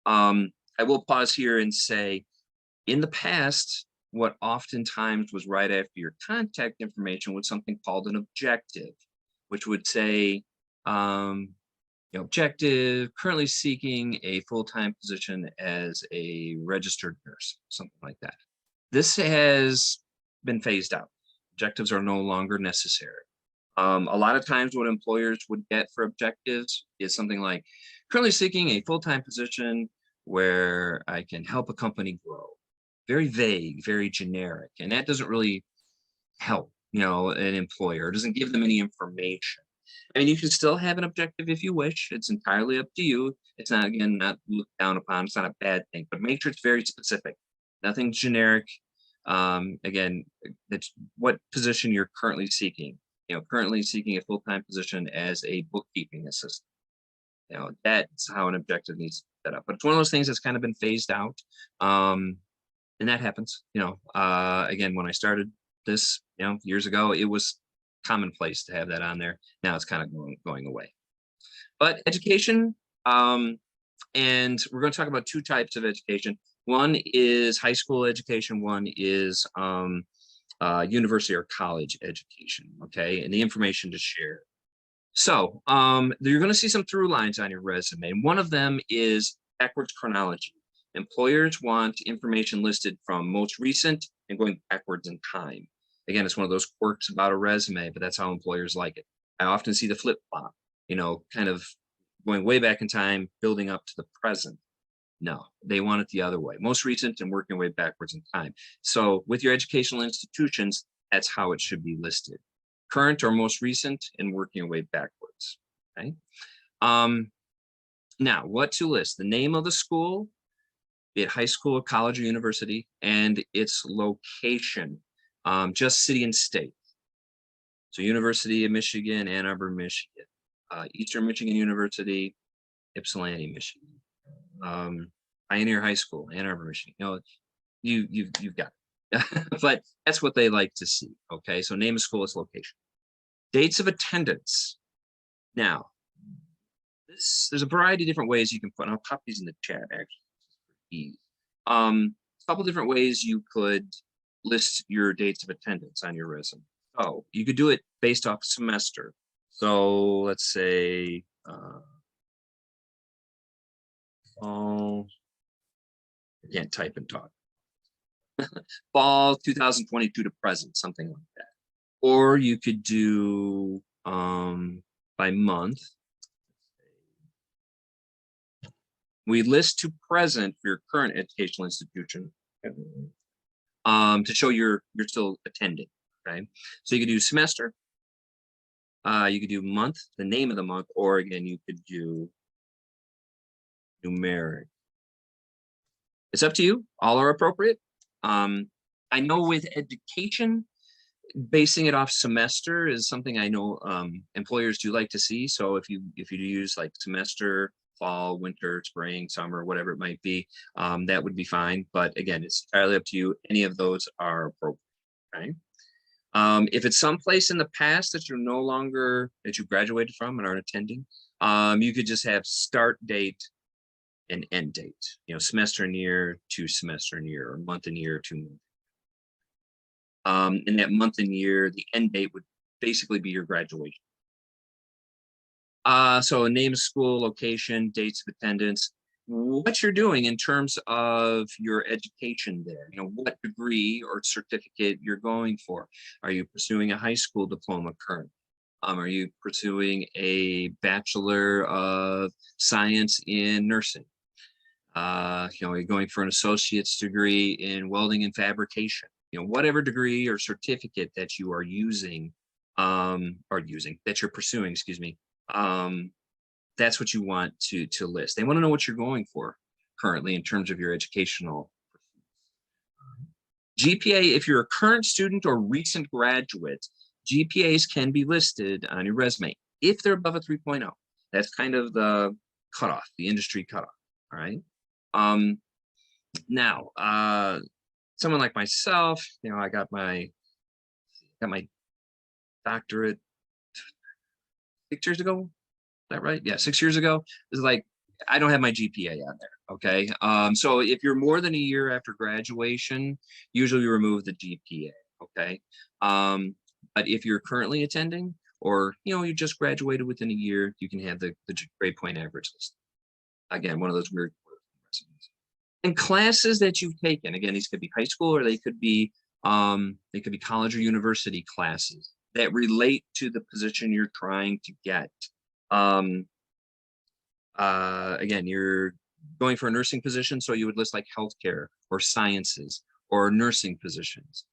I will pause here and say, in the past, what oftentimes was right after your contact information was something called an objective, which would say, objective, currently seeking a full-time position as a registered nurse, something like that. This has been phased out. Objectives are no longer necessary. A lot of times what employers would get for objectives is something like, currently seeking a full-time position where I can help a company grow. Very vague, very generic, and that doesn't really help, an employer. It doesn't give them any information. I mean, you can still have an objective if you wish. It's entirely up to you. It's not, again, not looked down upon. It's not a bad thing, but make sure it's very specific. Nothing generic. Again, it's what position you're currently seeking. Currently seeking a full-time position as a bookkeeping assistant. That's how an objective needs to be set up. But it's one of those things that's kind of been phased out. And that happens, again, when I started this, years ago, it was commonplace to have that on there. Now it's kind of going away. But education, and we're going to talk about two types of education. One is high school education. One is university or college education. Okay, and the information to share. So you're going to see some through lines on your resume. And one of them is backwards chronology. Employers want information listed from most recent and going backwards in time. Again, it's one of those quirks about a resume, but that's how employers like it. I often see the flip-flop, kind of going way back in time, building up to the present. No, they want it the other way. Most recent and working way backwards in time. So with your educational institutions, that's how it should be listed. Current or most recent and working your way backwards. Okay. Now, what to list? The name of the school, be it high school, college, or university, and its location, just city and state. So University of Michigan, Ann Arbor, Michigan, Eastern Michigan University, Ypsilanti, Michigan, Pioneer High School, Ann Arbor, Michigan. You've got it. But that's what they like to see. Okay, so name of school is location. Dates of attendance. Now, there's a variety of different ways you can put, and I'll pop these in the chat actually. A couple different ways you could list your dates of attendance on your resume. So you could do it based off semester. So let's say I can't type and talk. Fall 2022 to present, something like that. Or you could do by month. We list to present for your current educational institution to show you're still attending. Okay, so you could do semester, you could do month, the name of the month, or again you could do numeric. It's up to you. All are appropriate. I know with education, basing it off semester is something I know employers do like to see. So if you use like semester, fall, winter, spring, summer, whatever it might be, that would be fine. But again, it's entirely up to you. Any of those are appropriate. Okay. If it's someplace in the past that you're no longer, that you graduated from and aren't attending, you could just have start date and end date, semester and year to semester and year, or month and year to month. In that month and year, the end date would basically be your graduation. So name of school, location, dates of attendance, what you're doing in terms of your education there, what degree or certificate you're going for. Are you pursuing a high school diploma current? Are you pursuing a Bachelor of Science in nursing? You're going for an associate's degree in welding and fabrication. whatever degree or certificate that you are using, that you're pursuing, excuse me. That's what you want to list. They want to know what you're going for currently in terms of your educational GPA. If you're a current student or recent graduate, GPAs can be listed on your resume if they're above a 3.0. That's kind of the cutoff, the industry cutoff. All right. Now, someone like myself, I got my doctorate 6 years ago. Is that right? Yeah, 6 years ago. It's like I don't have my GPA on there. Okay. So if you're more than a year after graduation, usually we remove the GPA. Okay. But if you're currently attending, or you just graduated within a year, you can have the grade point average list. Again, one of those weird resumes. And classes that you've taken, again, these could be high school, or they could be college or university classes that relate to the position you're trying to get. Again, you're going for a nursing position, so you would list like healthcare or sciences or nursing positions.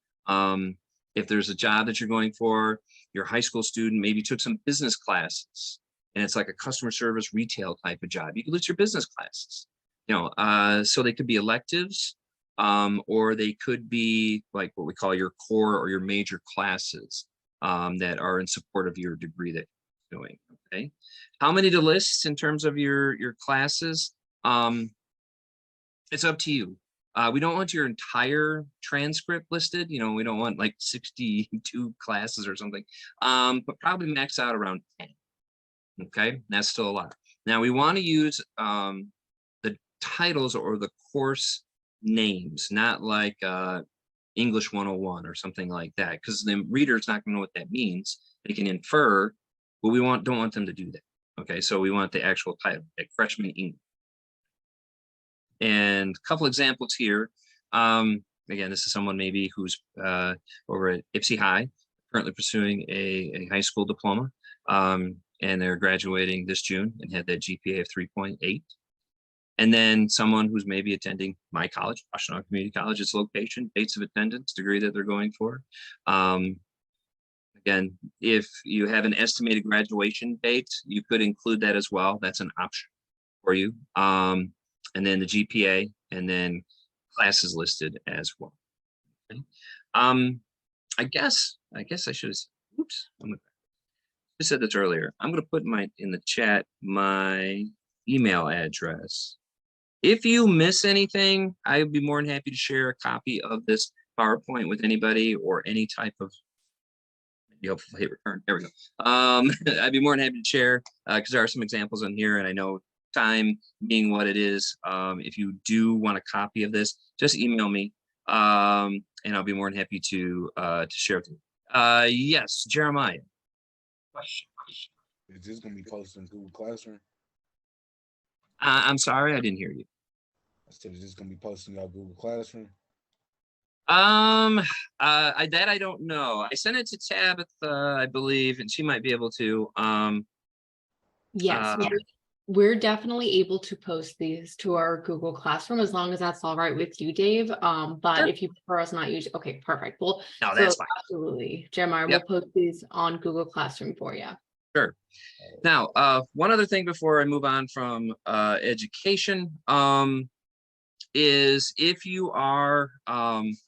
If there's a job that you're going for, your high school student maybe took some business classes, and it's like a customer service retail type of job. You can list your business classes. So they could be electives, or they could be like what we call your core or your major classes that are in support of your degree that you're doing. Okay, how many to list in terms of your classes? It's up to you. We don't want your entire transcript listed. We don't want like 62 classes or something, but probably max out around 10. Okay, that's still a lot. Now we want to use the titles or the course names, not like English 101 or something like that, because the reader's not going to know what that means. They can infer, but we don't want them to do that. Okay, so we want the actual title, like freshman English. And a couple examples here. Again, this is someone maybe who's over at Ipsy High, currently pursuing a high school diploma, and they're graduating this June and had that GPA of 3.8. And then someone who's maybe attending my college, Washtenaw Community College, its location, dates of attendance, degree that they're going for. Again, if you have an estimated graduation date, you could include that as well. That's an option for you. And then the GPA, and then classes listed as well. Okay. I guess I should have. Oops, I said this earlier. I'm going to put in the chat my email address. If you miss anything, I would be more than happy to share a copy of this PowerPoint with anybody, or any type of. Hopefully hit return. There we go. I'd be more than happy to share, because there are some examples on here, and I know time being what it is, if you do want a copy of this, just email me, and I'll be more than happy to share with you. Yes, Jeremiah. Question.
Is this going to be posted in Google Classroom?
I'm sorry, I didn't hear you.
I said, is this going to be posted in your Google Classroom?
I don't know. I sent it to Tabitha, I believe, and she might be able to.
Yes, we're definitely able to post these to our Google Classroom, as long as that's all right with you, Dave. But
Sure.
If you prefer us not use, okay, perfect. Well,
No, that's fine.
Absolutely, Jeremiah,
Yep.
we'll post these on Google Classroom for you.
Sure. Now, one other thing before I move on from education, is if you are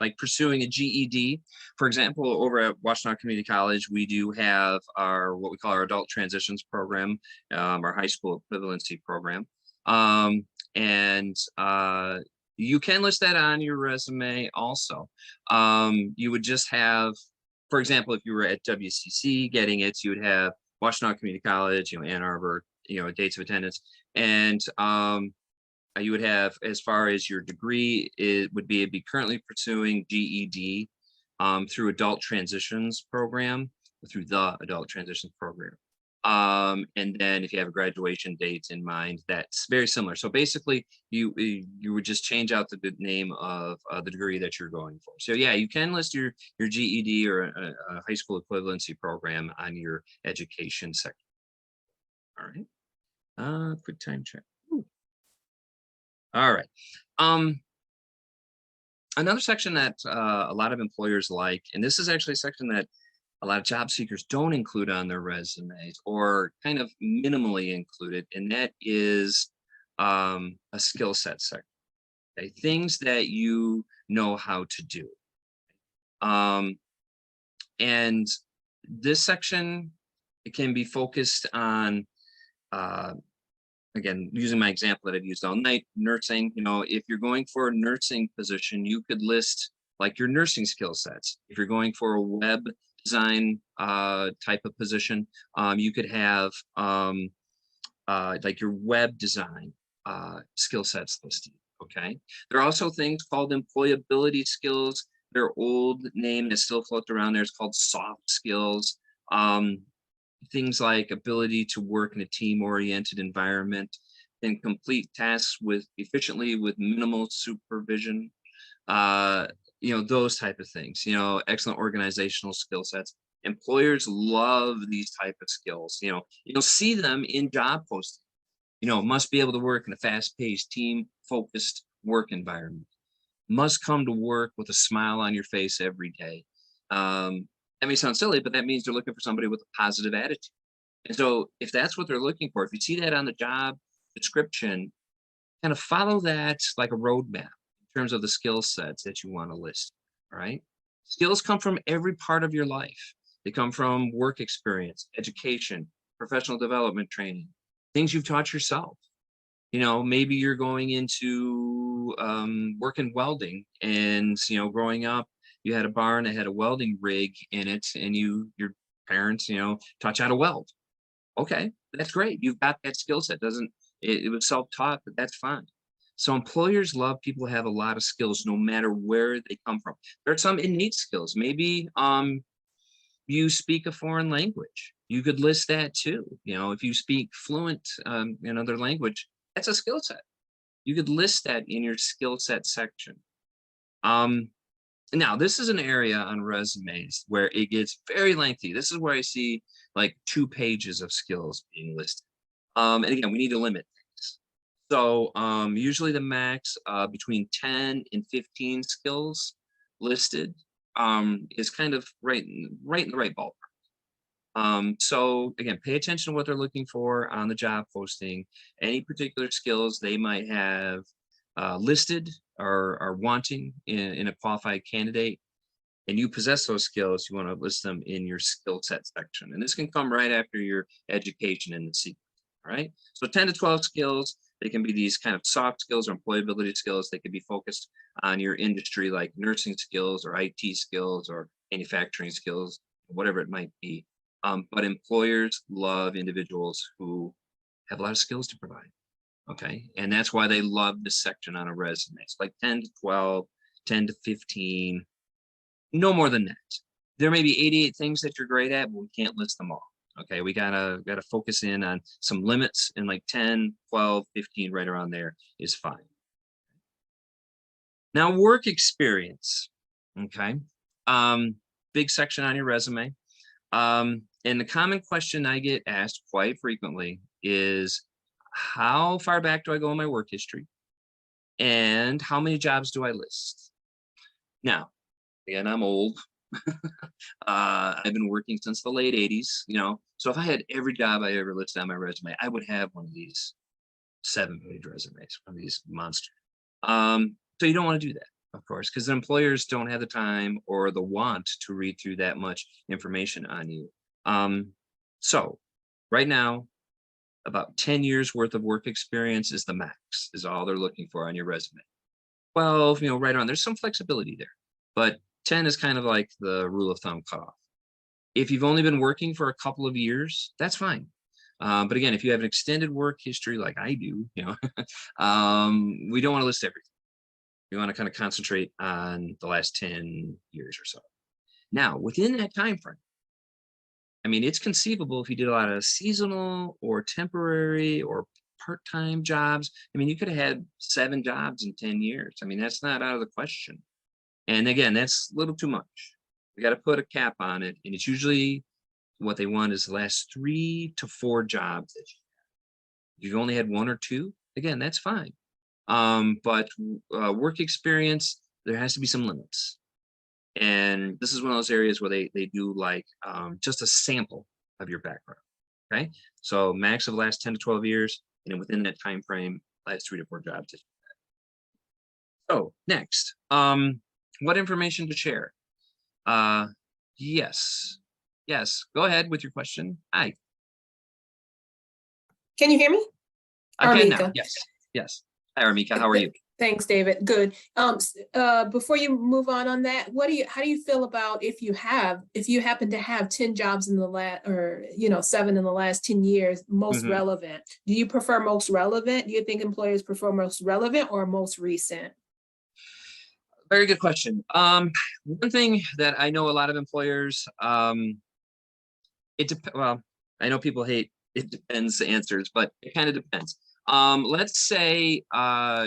like pursuing a GED, for example, over at Washtenaw Community College, we do have what we call our adult transitions program, our high school equivalency program. And you can list that on your resume also. You would just have, for example, if you were at WCC getting it, you would have Washtenaw Community College, Ann Arbor, dates of attendance, and you would have, as far as your degree, it would be currently pursuing GED through adult transitions program, through the adult transitions program. And then if you have a graduation date in mind, that's very similar. So basically you would just change out the name of the degree that you're going for. So yeah, you can list your GED or a high school equivalency program on your education section. All right. Quick time check. All right. Another section that a lot of employers like, and this is actually a section that a lot of job seekers don't include on their resumes or kind of minimally included, and that is a skill set section. Okay? Things that you know how to do. Um, and this section, it can be focused on, uh, again, using my example that I've used all night, nursing. If you're going for a nursing position, you could list like your nursing skill sets. If you're going for a web design type of position, you could have like your web design skill sets listed. Okay. There are also things called employability skills. Their old name is still floating around there. It's called soft skills. Um, Things like ability to work in a team-oriented environment and complete tasks efficiently with minimal supervision. Uh, those type of things. Excellent organizational skill sets. Employers love these type of skills. You'll see them in job postings. Must be able to work in a fast-paced, team-focused work environment. Must come to work with a smile on your face every day. That may sound silly, but that means they're looking for somebody with a positive attitude. And so if that's what they're looking for, if you see that on the job description, kind of follow that like a roadmap in terms of the skill sets that you want to list. All right. Skills come from every part of your life. They come from work experience, education, professional development training, things you've taught yourself. Maybe you're going into work in welding, and growing up, you had a barn that had a welding rig in it, and your parents, taught you how to weld. Okay, that's great. You've got that skill set. It was self-taught, but that's fine. So employers love people who have a lot of skills, no matter where they come from. There are some innate skills. Maybe you speak a foreign language. You could list that too. If you speak fluent another language, that's a skill set. You could list that in your skill set section. Now, this is an area on resumes where it gets very lengthy. This is where I see like 2 pages of skills being listed. And again, we need to limit things. So usually the max between 10 and 15 skills listed is kind of right in the right ballpark. So again, pay attention to what they're looking for on the job posting, any particular skills they might have listed or are wanting in a qualified candidate, and you possess those skills, you want to list them in your skill set section. And this can come right after your education in the sequence. All right. So 10 to 12 skills, they can be these kind of soft skills or employability skills. They can be focused on your industry, like nursing skills or IT skills or manufacturing skills, whatever it might be. But employers love individuals who have a lot of skills to provide. Okay. And that's why they love this section on a resume. It's like 10 to 12, 10 to 15, no more than that. There may be 88 things that you're great at, but we can't list them all. Okay. We gotta focus in on some limits, and like 10, 12, 15, right around there is fine. Now, work experience. Okay. Big section on your resume. And the common question I get asked quite frequently is, how far back do I go in my work history? And how many jobs do I list? Now, again, I'm old. I've been working since the late 80s, so if I had every job I ever listed on my resume, I would have one of these 7-page resumes, one of these monsters. So you don't want to do that, of course, because the employers don't have the time or the want to read through that much information on you. So right now, about 10 years worth of work experience is the max, is all they're looking for on your resume. 12, right on. There's some flexibility there, but 10 is kind of like the rule of thumb cutoff. If you've only been working for a couple of years, that's fine. But again, if you have an extended work history like I do, we don't want to list everything. We want to kind of concentrate on the last 10 years or so. Now, within that time frame, it's conceivable if you did a lot of seasonal or temporary or part-time jobs. You could have had 7 jobs in 10 years. That's not out of the question. And again, that's a little too much. We got to put a cap on it. And it's usually what they want is the last 3 to 4 jobs that you have. If you've only had 1 or 2, again, that's fine. But work experience, there has to be some limits. And this is one of those areas where they do like just a sample of your background. Okay, so max of the last 10 to 12 years, and then within that time frame, last 3 to 4 jobs. So next, what information to share? Yes, go ahead with your question. Hi.
Can you hear me?
I can now.
Armika.
Yes. Hi, Armika. How are you?
Thanks, David. Good. Before you move on that, how do you feel about if you happen to have 10 jobs in the last, or 7 in the last 10 years, most
Mhm.
relevant? Do you prefer most relevant? Do you think employers prefer most relevant or most recent?
Very good question. One thing that I know a lot of employers, well, I know people hate it depends answers, but it kind of depends. Let's say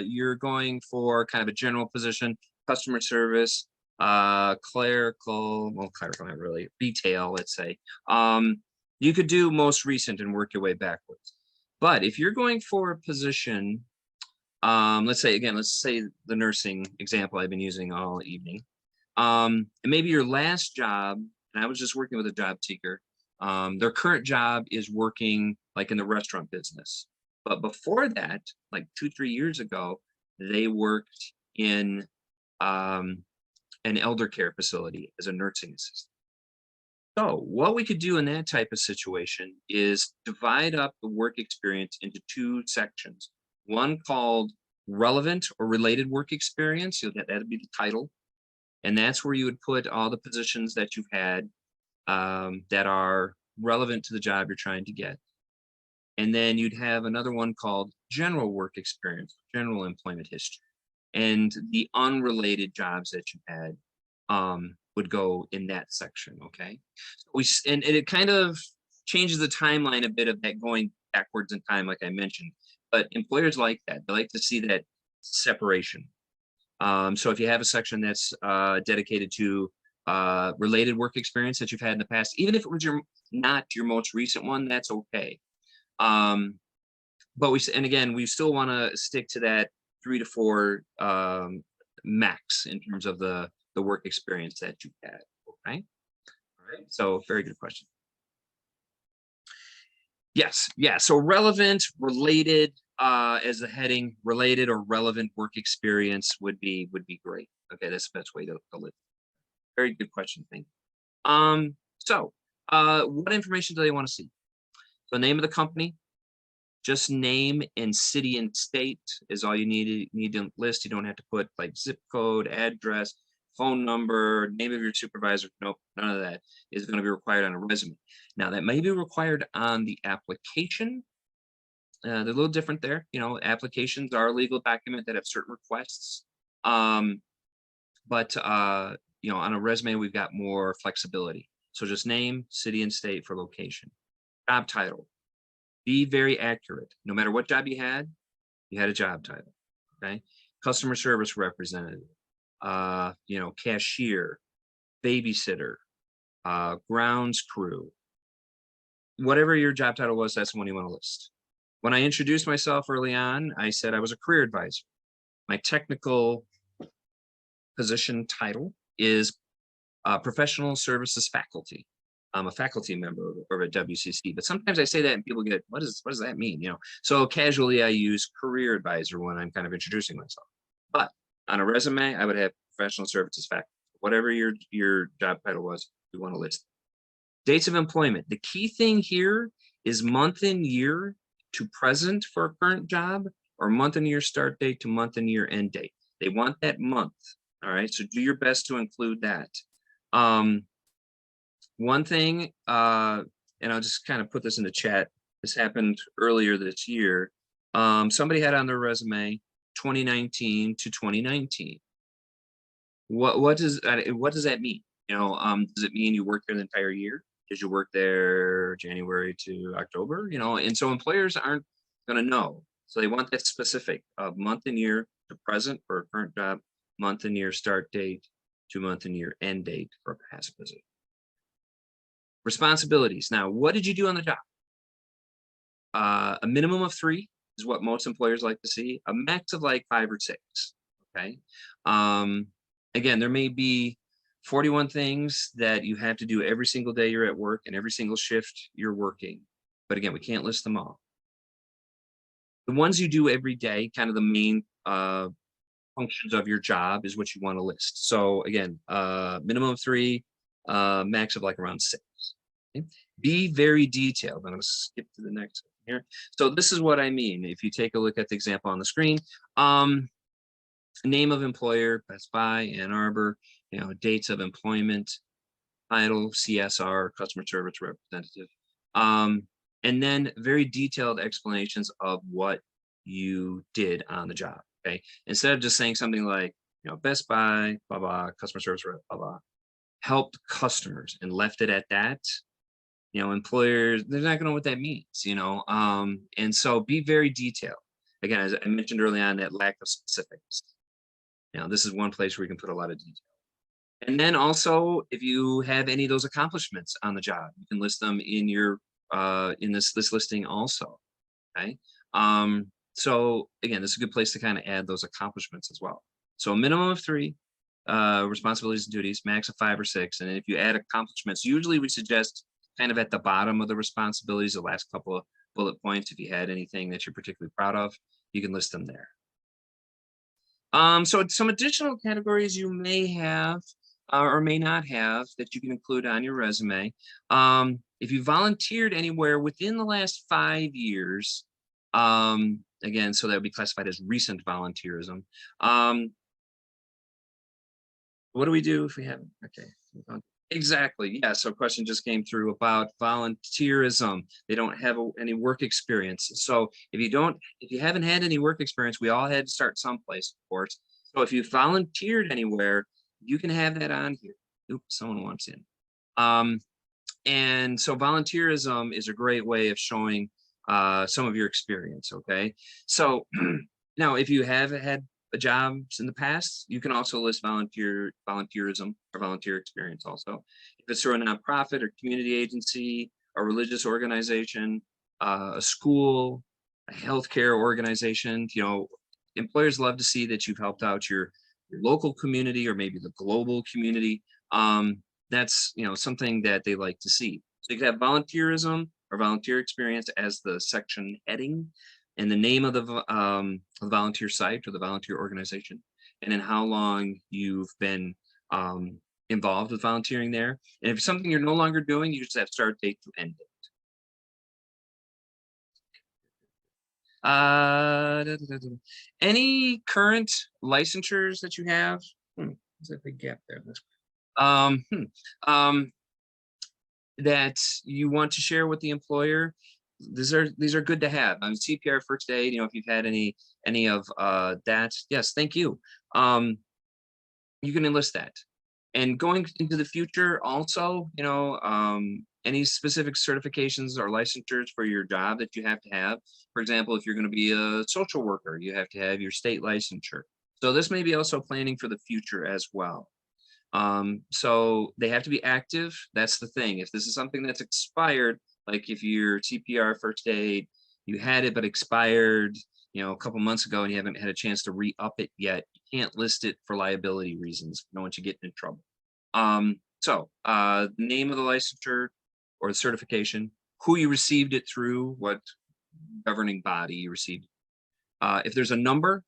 you're going for kind of a general position, customer service, clerical, well, clerical, not really, retail, let's say. You could do most recent and work your way backwards. But if you're going for a position, let's say the nursing example I've been using all evening. And maybe your last job, and I was just working with a job seeker, their current job is working like in the restaurant business. But before that, like 2-3 years ago, they worked in an elder care facility as a nursing assistant. So what we could do in that type of situation is divide up the work experience into 2 sections. One called relevant or related work experience. That'd be the title. And that's where you would put all the positions that you've had that are relevant to the job you're trying to get. And then you'd have another one called general work experience, general employment history. And the unrelated jobs that you had would go in that section, okay? And it kind of changes the timeline a bit of that going backwards in time, like I mentioned. But employers like that. They like to see that separation. So if you have a section that's dedicated to related work experience that you've had in the past, even if it was not your most recent one, that's okay. But we still want to stick to that 3 to 4 max in terms of the work experience that you had. Okay. All right. So very good question. Yes. Yeah. So relevant, related, as the heading, related or relevant work experience would be great. Okay, that's the best way to live. Very good question. Thank you. So what information do they want to see? The name of the company, just name and city and state is all you need to list. You don't have to put like zip code, address, phone number, name of your supervisor. Nope, none of that is going to be required on a resume. Now that may be required on the application. They're a little different there. Applications are a legal document that have certain requests. But on a resume, we've got more flexibility. So just name, city, and state for location. Job title. Be very accurate. No matter what job you had a job title. Okay. Customer service representative, cashier, babysitter, grounds crew. Whatever your job title was, that's the one you want to list. When I introduced myself early on, I said I was a career advisor. My technical position title is professional services faculty. I'm a faculty member over at WCC, but sometimes I say that and people get, what does that mean? So casually I use career advisor when I'm kind of introducing myself. But on a resume, I would have professional services faculty. Whatever your job title was, you want to list. Dates of employment. The key thing here is month and year to present for a current job, or month and year start date to month and year end date. They want that month. All right, so do your best to include that. One thing, and I'll just kind of put this in the chat. This happened earlier this year. Somebody had on their resume 2019 to 2019. What does that mean? Does it mean you worked there the entire year? Did you work there January to October? And so employers aren't going to know. So they want that specific month and year to present for a current job, month and year start date to month and year end date for a past position. Responsibilities. Now, what did you do on the job? A minimum of 3 is what most employers like to see. A max of like 5 or 6. Okay. again, there may be 41 things that you have to do every single day you're at work and every single shift you're working. But again, we can't list them all. The ones you do every day, kind of the main functions of your job is what you want to list. So again, minimum of 3, max of like around 6. Okay? Be very detailed. I'm going to skip to the next one here. So this is what I mean. If you take a look at the example on the screen, name of employer, Best Buy, Ann Arbor, dates of employment, title, CSR, customer service representative, and then very detailed explanations of what you did on the job. Okay, instead of just saying something like, Best Buy, blah blah, customer service, blah blah, helped customers, and left it at that. Employers, they're not going to know what that means. And so be very detailed. Again, as I mentioned early on, that lack of specifics. This is one place where you can put a lot of detail. And then also, if you have any of those accomplishments on the job, you can list them in your in this listing also. Okay. So again, this is a good place to kind of add those accomplishments as well. So a minimum of 3 responsibilities and duties, max of 5 or 6. And if you add accomplishments, usually we suggest kind of at the bottom of the responsibilities, the last couple of bullet points. If you had anything that you're particularly proud of, you can list them there. So some additional categories you may have or may not have that you can include on your resume. If you volunteered anywhere within the last 5 years, again, so that would be classified as recent volunteerism. What do we do if we haven't? Okay. Exactly. Yeah. So a question just came through about volunteerism. They don't have any work experience. So if you haven't had any work experience, we all had to start someplace, of course. So if you volunteered anywhere, you can have that on here. Oops, someone wants in. And so volunteerism is a great way of showing some of your experience. Okay. So now if you have had jobs in the past, you can also list volunteerism or volunteer experience also. If it's through a nonprofit or community agency, a religious organization, a school, a healthcare organization, employers love to see that you've helped out your local community or maybe the global community. That's something that they like to see. So you can have volunteerism or volunteer experience as the section heading, and the name of the volunteer site or the volunteer organization, and then how long you've been involved with volunteering there. And if it's something you're no longer doing, you just have start date to end date. Any current licensures that you have? There's a big gap there. That you want to share with the employer. These are good to have. CPR, first aid, if you've had any of that, yes, thank you. You can enlist that. And going into the future also, any specific certifications or licensures for your job that you have to have. For example, if you're going to be a social worker, you have to have your state licensure. So this may be also planning for the future as well. So they have to be active. That's the thing. If this is something that's expired, like if you're CPR, first aid, you had it but expired, a couple months ago and you haven't had a chance to re-up it yet, you can't list it for liability reasons. We don't want you getting in trouble. So name of the licensure or the certification, who you received it through, what governing body you received it. If there's a number,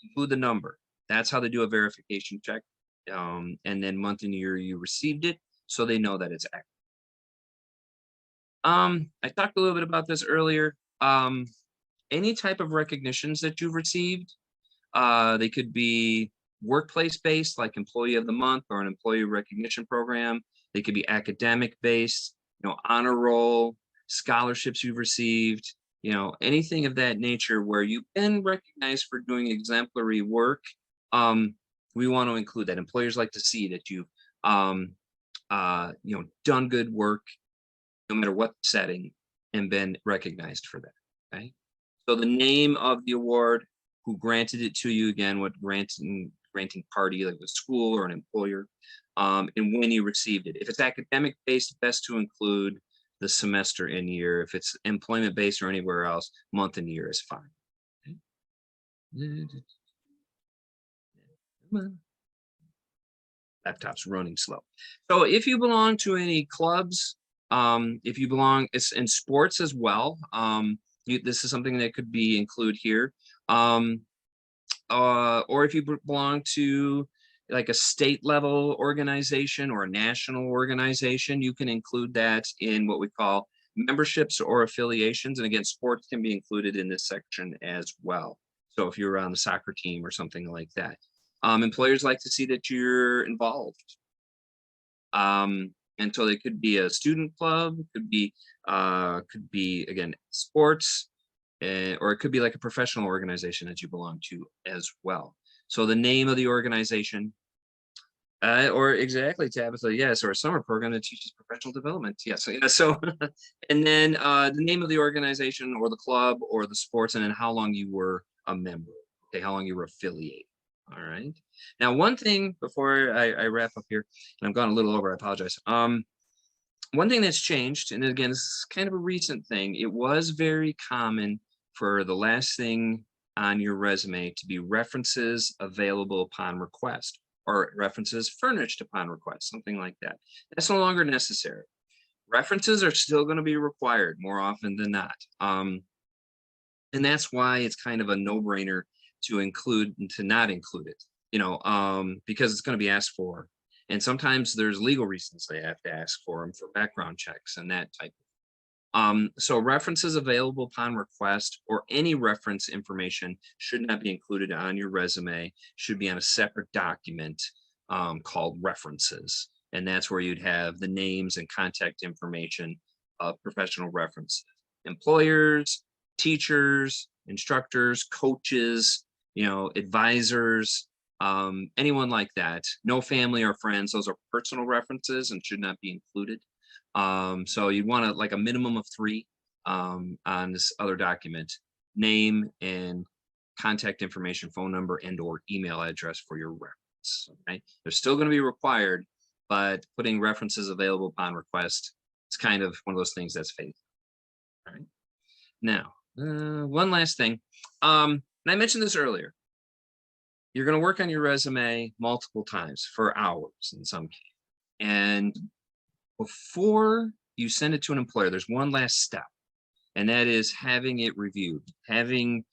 include the number. That's how they do a verification check. And then month and year you received it, so they know that it's active. I talked a little bit about this earlier. Any type of recognitions that you've received, they could be workplace based, like Employee of the Month or an employee recognition program. They could be academic based, honor roll, scholarships you've received, anything of that nature where you've been recognized for doing exemplary work. We want to include that. Employers like to see that you've done good work no matter what setting and been recognized for that. Okay. So the name of the award, who granted it to you, again, what granting party, like a school or an employer, and when you received it. If it's academic based, best to include the semester and year. If it's employment based or anywhere else, month and year is fine. Okay. laptop's running slow. So if you belong to any clubs, if you belong in sports as well, this is something that could be included here. Or if you belong to like a state level organization or a national organization, you can include that in what we call memberships or affiliations. And again, sports can be included in this section as well. So if you're on the soccer team or something like that, employers like to see that you're involved. And so they could be a student club, could be again, sports, or it could be like a professional organization that you belong to as well. So the name of the organization, or exactly, Tabitha, yes, or a summer program that teaches professional development. Yes, yeah, so and then the name of the organization or the club or the sports, and then how long you were a member. Okay, how long you were affiliated. All right. Now, one thing before I wrap up here, and I've gone a little over, I apologize. One thing that's changed, and again, this is kind of a recent thing. It was very common for the last thing on your resume to be references available upon request, or references furnished upon request, something like that. That's no longer necessary. References are still going to be required more often than not. And that's why it's kind of a no-brainer to include and to not include it, because it's going to be asked for. And sometimes there's legal reasons they have to ask for them for background checks and that type of. So references available upon request or any reference information should not be included on your resume, should be on a separate document called references. And that's where you'd have the names and contact information of professional references. Employers, teachers, instructors, coaches, advisors, anyone like that. No family or friends. Those are personal references and should not be included. So you'd want to like a minimum of 3 on this other document: name and contact information, phone number, and or email address for your reference. Okay, they're still going to be required, but putting references available upon request, it's kind of one of those things that's faith. All right. Now, one last thing. And I mentioned this earlier. You're going to work on your resume multiple times for hours in some case. And before you send it to an employer, there's one last step, and that is having it reviewed, having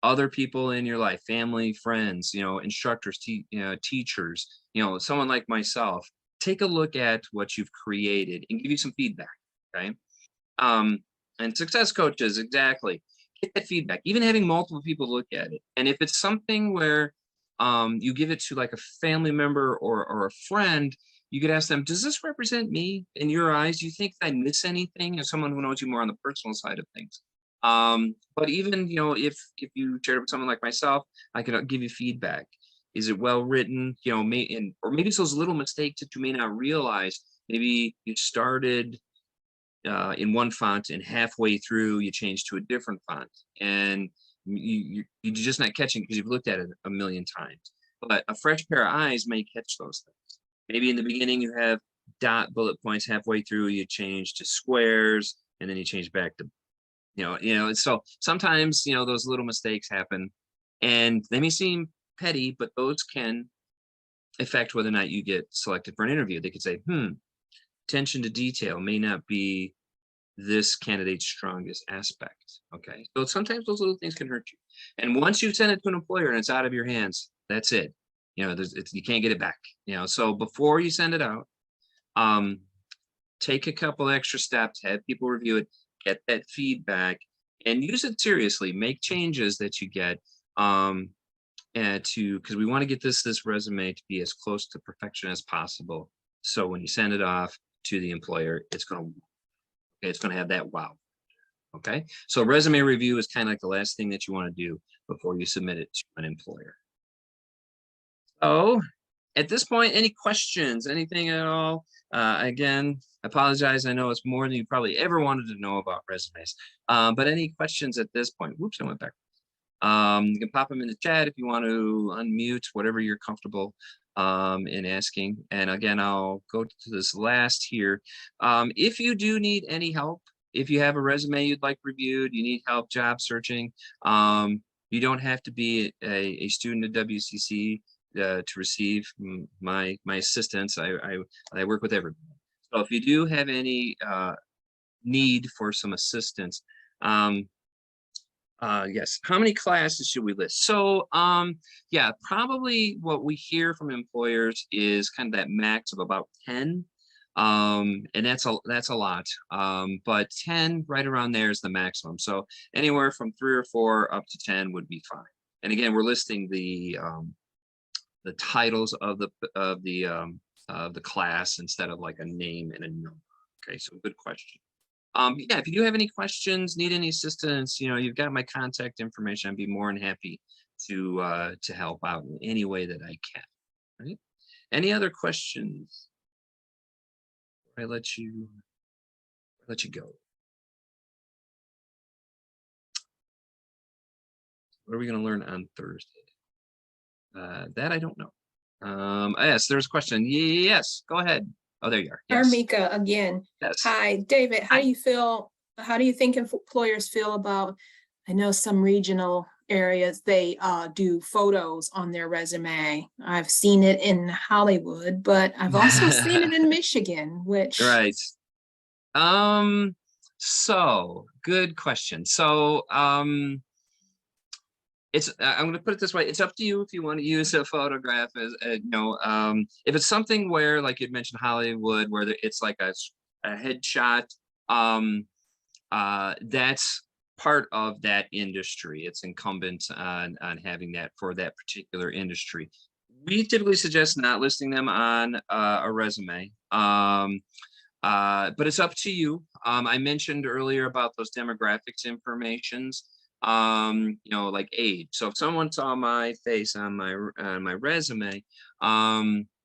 other people in your life, family, friends, instructors, teachers, someone like myself, take a look at what you've created and give you some feedback. Okay. And success coaches, exactly. Get that feedback, even having multiple people look at it. And if it's something where you give it to like a family member or a friend, you could ask them, does this represent me in your eyes? Do you think I miss anything? As someone who knows you more on the personal side of things. But even, if you shared it with someone like myself, I could give you feedback. Is it well written? Or maybe it's those little mistakes that you may not realize. Maybe you started in one font and halfway through you change to a different font, and you're just not catching because you've looked at it a million times. But a fresh pair of eyes may catch those things. Maybe in the beginning you have dot bullet points, halfway through you change to squares, and then you change back to so sometimes those little mistakes happen, and they may seem petty, but those can affect whether or not you get selected for an interview. They could say, attention to detail may not be this candidate's strongest aspect. Okay, so sometimes those little things can hurt you. And once you send it to an employer and it's out of your hands, that's it. You can't get it back. So before you send it out, take a couple extra steps, have people review it, get that feedback, and use it seriously. Make changes that you get, because we want to get this resume to be as close to perfection as possible. So when you send it off to the employer, it's going to have that wow. Okay, so resume review is kind of like the last thing that you want to do before you submit it to an employer. So at this point, any questions, anything at all? Again, I apologize. I know it's more than you probably ever wanted to know about resumes. But any questions at this point? Whoops, I went back. You can pop them in the chat if you want to unmute, whatever you're comfortable in asking. And again, I'll go to this last here. If you do need any help, if you have a resume you'd like reviewed, you need help job searching, you don't have to be a student at WCC. to receive my assistance. I work with everybody. So if you do have any need for some assistance, yes, how many classes should we list? So yeah, probably what we hear from employers is kind of that max of about 10. And that's a lot. But 10 right around there is the maximum. So anywhere from 3 or 4 up to 10 would be fine. And again, we're listing the titles of the class instead of like a name and a number. Okay, so good question. Yeah, if you do have any questions, need any assistance, you've got my contact information. I'd be more than happy to help out in any way that I can. Right? Any other questions? I let you go. What are we going to learn on Thursday? That I don't know. Yes, there's a question. Yes, go ahead. Oh, there you are. Yes.
Armika again.
Yes.
Hi, David. How
Hi.
do you feel? How do you think employers feel about? I know some regional areas they do photos on their resume. I've seen it in Hollywood, but I've also seen it in Michigan, which
Right. So good question. So it's I'm going to put it this way. It's up to you if you want to use a photograph as if it's something where, like you mentioned, Hollywood, where it's like a headshot. That's part of that industry. It's incumbent on having that for that particular industry. We typically suggest not listing them on a resume. But it's up to you. I mentioned earlier about those demographics informations, like age. So if someone saw my face on my resume,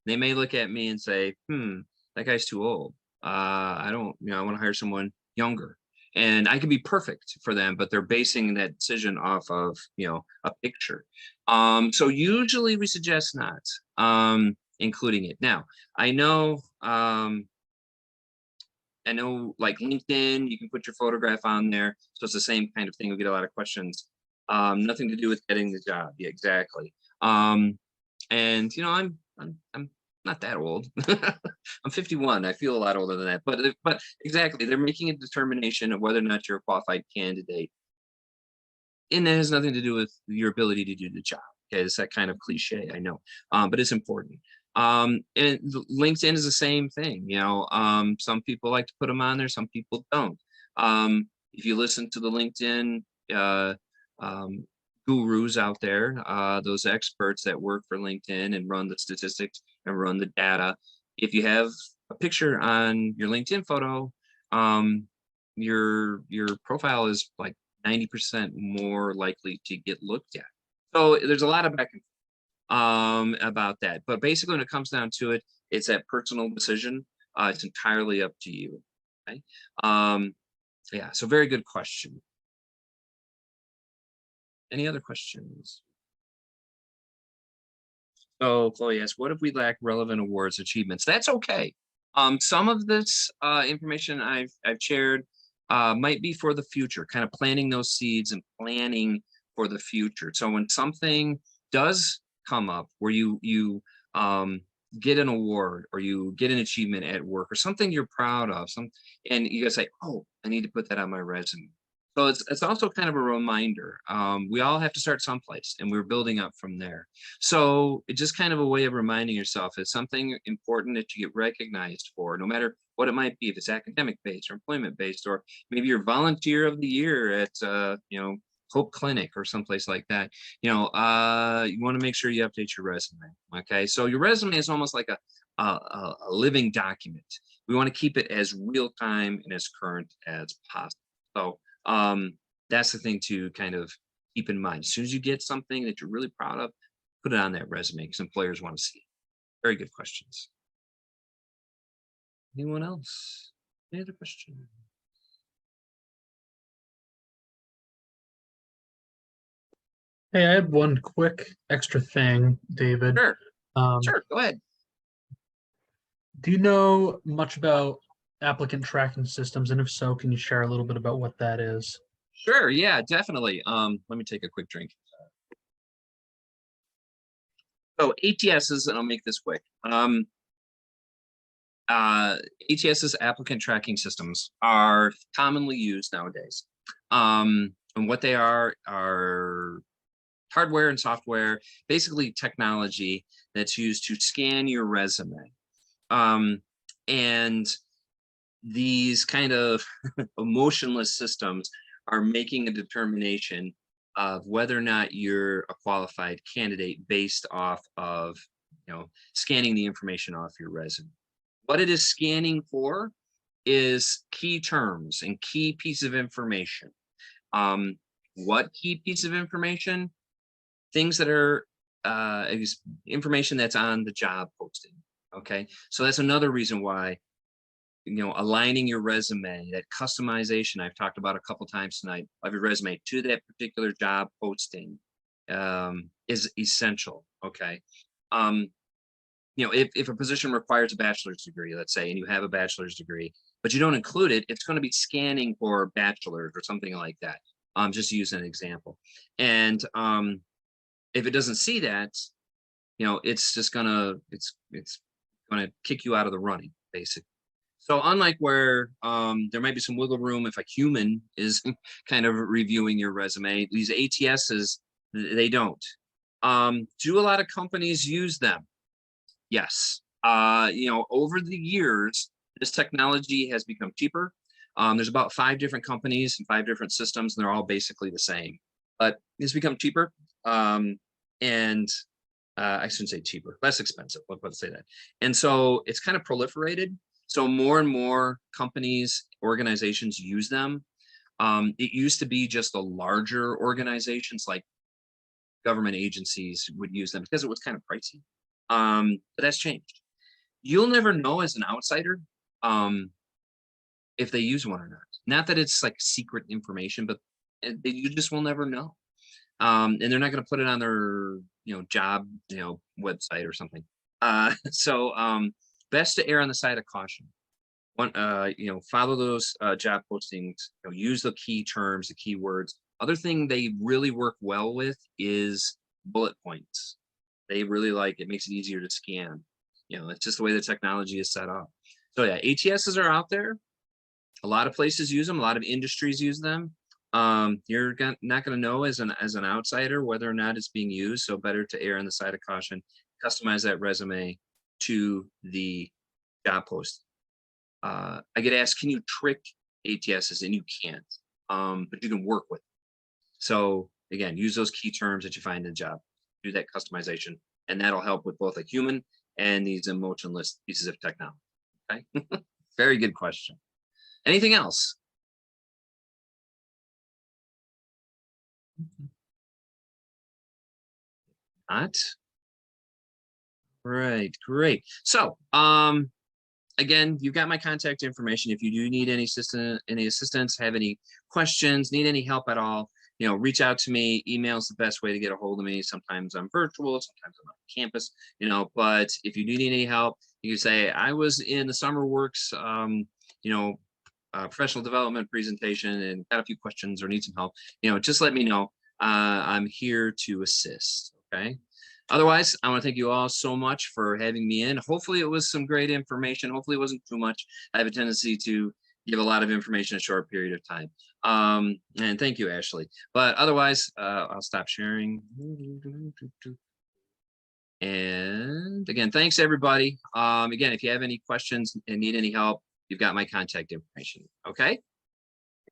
they may look at me and say, that guy's too old. I don't, I want to hire someone younger. And I could be perfect for them, but they're basing that decision off of, a picture. So usually we suggest not including it. Now, I know like LinkedIn, you can put your photograph on there. So it's the same kind of thing. We get a lot of questions. Nothing to do with getting the job. Yeah, exactly. And I'm not that old. I'm 51. I feel a lot older than that. But exactly, they're making a determination of whether or not you're a qualified candidate. And that has nothing to do with your ability to do the job. Okay, it's that kind of cliche, I know. But it's important. And LinkedIn is the same thing. Some people like to put them on there, some people don't. If you listen to the LinkedIn gurus out there, those experts that work for LinkedIn and run the statistics and run the data, if you have a picture on your LinkedIn photo, your profile is like 90% more likely to get looked at. So there's a lot of back and forth about that, but basically when it comes down to it, it's that personal decision. It's entirely up to you. Okay. Yeah, so very good question. Any other questions? So Chloe asks, what if we lack relevant awards achievements? That's okay. Some of this information I've shared might be for the future, kind of planting those seeds and planning for the future. So when something does come up where you get an award or you get an achievement at work or something you're proud of, and you guys say, oh, I need to put that on my resume. So it's also kind of a reminder. We all have to start someplace and we're building up from there. So it's just kind of a way of reminding yourself it's something important that you get recognized for, no matter what it might be, if it's academic based or employment based, or maybe you're volunteer of the year at Hope Clinic or someplace like that. You want to make sure you update your resume. Okay, so your resume is almost like a living document. We want to keep it as real time and as current as possible. So that's the thing to kind of keep in mind. As soon as you get something that you're really proud of, put it on that resume because employers want to see it. Very good questions. Anyone else? Any other questions?
Hey, I had one quick extra thing, David.
Sure. Sure, go ahead.
Do you know much about applicant tracking systems? And if so, can you share a little bit about what that is?
Sure, yeah, definitely. Let me take a quick drink. So ATSs, and I'll make this quick. ATSs, applicant tracking systems, are commonly used nowadays. And what they are hardware and software, basically technology that's used to scan your resume. And these kind of emotionless systems are making a determination of whether or not you're a qualified candidate based off of, scanning the information off your resume. What it is scanning for is key terms and key piece of information. What key piece of information? Things that are information that's on the job posting. Okay, so that's another reason why, aligning your resume, that customization I've talked about a couple times tonight of your resume to that particular job posting is essential. Okay. If a position requires a bachelor's degree, let's say, and you have a bachelor's degree, but you don't include it, it's going to be scanning for bachelor's or something like that. Just to use an example. And if it doesn't see that, it's just gonna, it's gonna kick you out of the running, basically. So unlike where there might be some wiggle room if a human is kind of reviewing your resume, these ATSs, they don't. Do a lot of companies use them? Yes. Over the years, this technology has become cheaper. There's about 5 different companies and 5 different systems, and they're all basically the same, but it's become cheaper. And I shouldn't say cheaper, less expensive, let's say that. And so it's kind of proliferated. So more and more companies, organizations use them. It used to be just the larger organizations like government agencies would use them because it was kind of pricey. But that's changed. You'll never know as an outsider if they use one or not. Not that it's like secret information, but you just will never know. And they're not going to put it on their job website or something. So best to err on the side of caution. Follow those job postings, use the key terms, the keywords. Other thing they really work well with is bullet points. They really like it, makes it easier to scan. It's just the way the technology is set up. So yeah, ATSs are out there. A lot of places use them, a lot of industries use them. You're not going to know as an outsider whether or not it's being used. So better to err on the side of caution, customize that resume to the job post. I get asked, can you trick ATSs? And you can't, but you can work with it. So again, use those key terms that you find in the job, do that customization, and that'll help with both a human and these emotionless pieces of technology. Okay. Very good question. Anything else? Not. Right, great. So again, you've got my contact information. If you do need any assistance, have any questions, need any help at all, reach out to me. Email is the best way to get a hold of me. Sometimes I'm virtual, sometimes I'm on campus, but if you do need any help, you can say, I was in the SummerWorks, professional development presentation and got a few questions or need some help, just let me know. I'm here to assist. Okay. Otherwise, I want to thank you all so much for having me in. Hopefully it was some great information. Hopefully it wasn't too much. I have a tendency to give a lot of information in a short period of time. And thank you, Ashley. But otherwise, I'll stop sharing. And again, thanks everybody. Again, if you have any questions and need any help, you've got my contact information. Okay.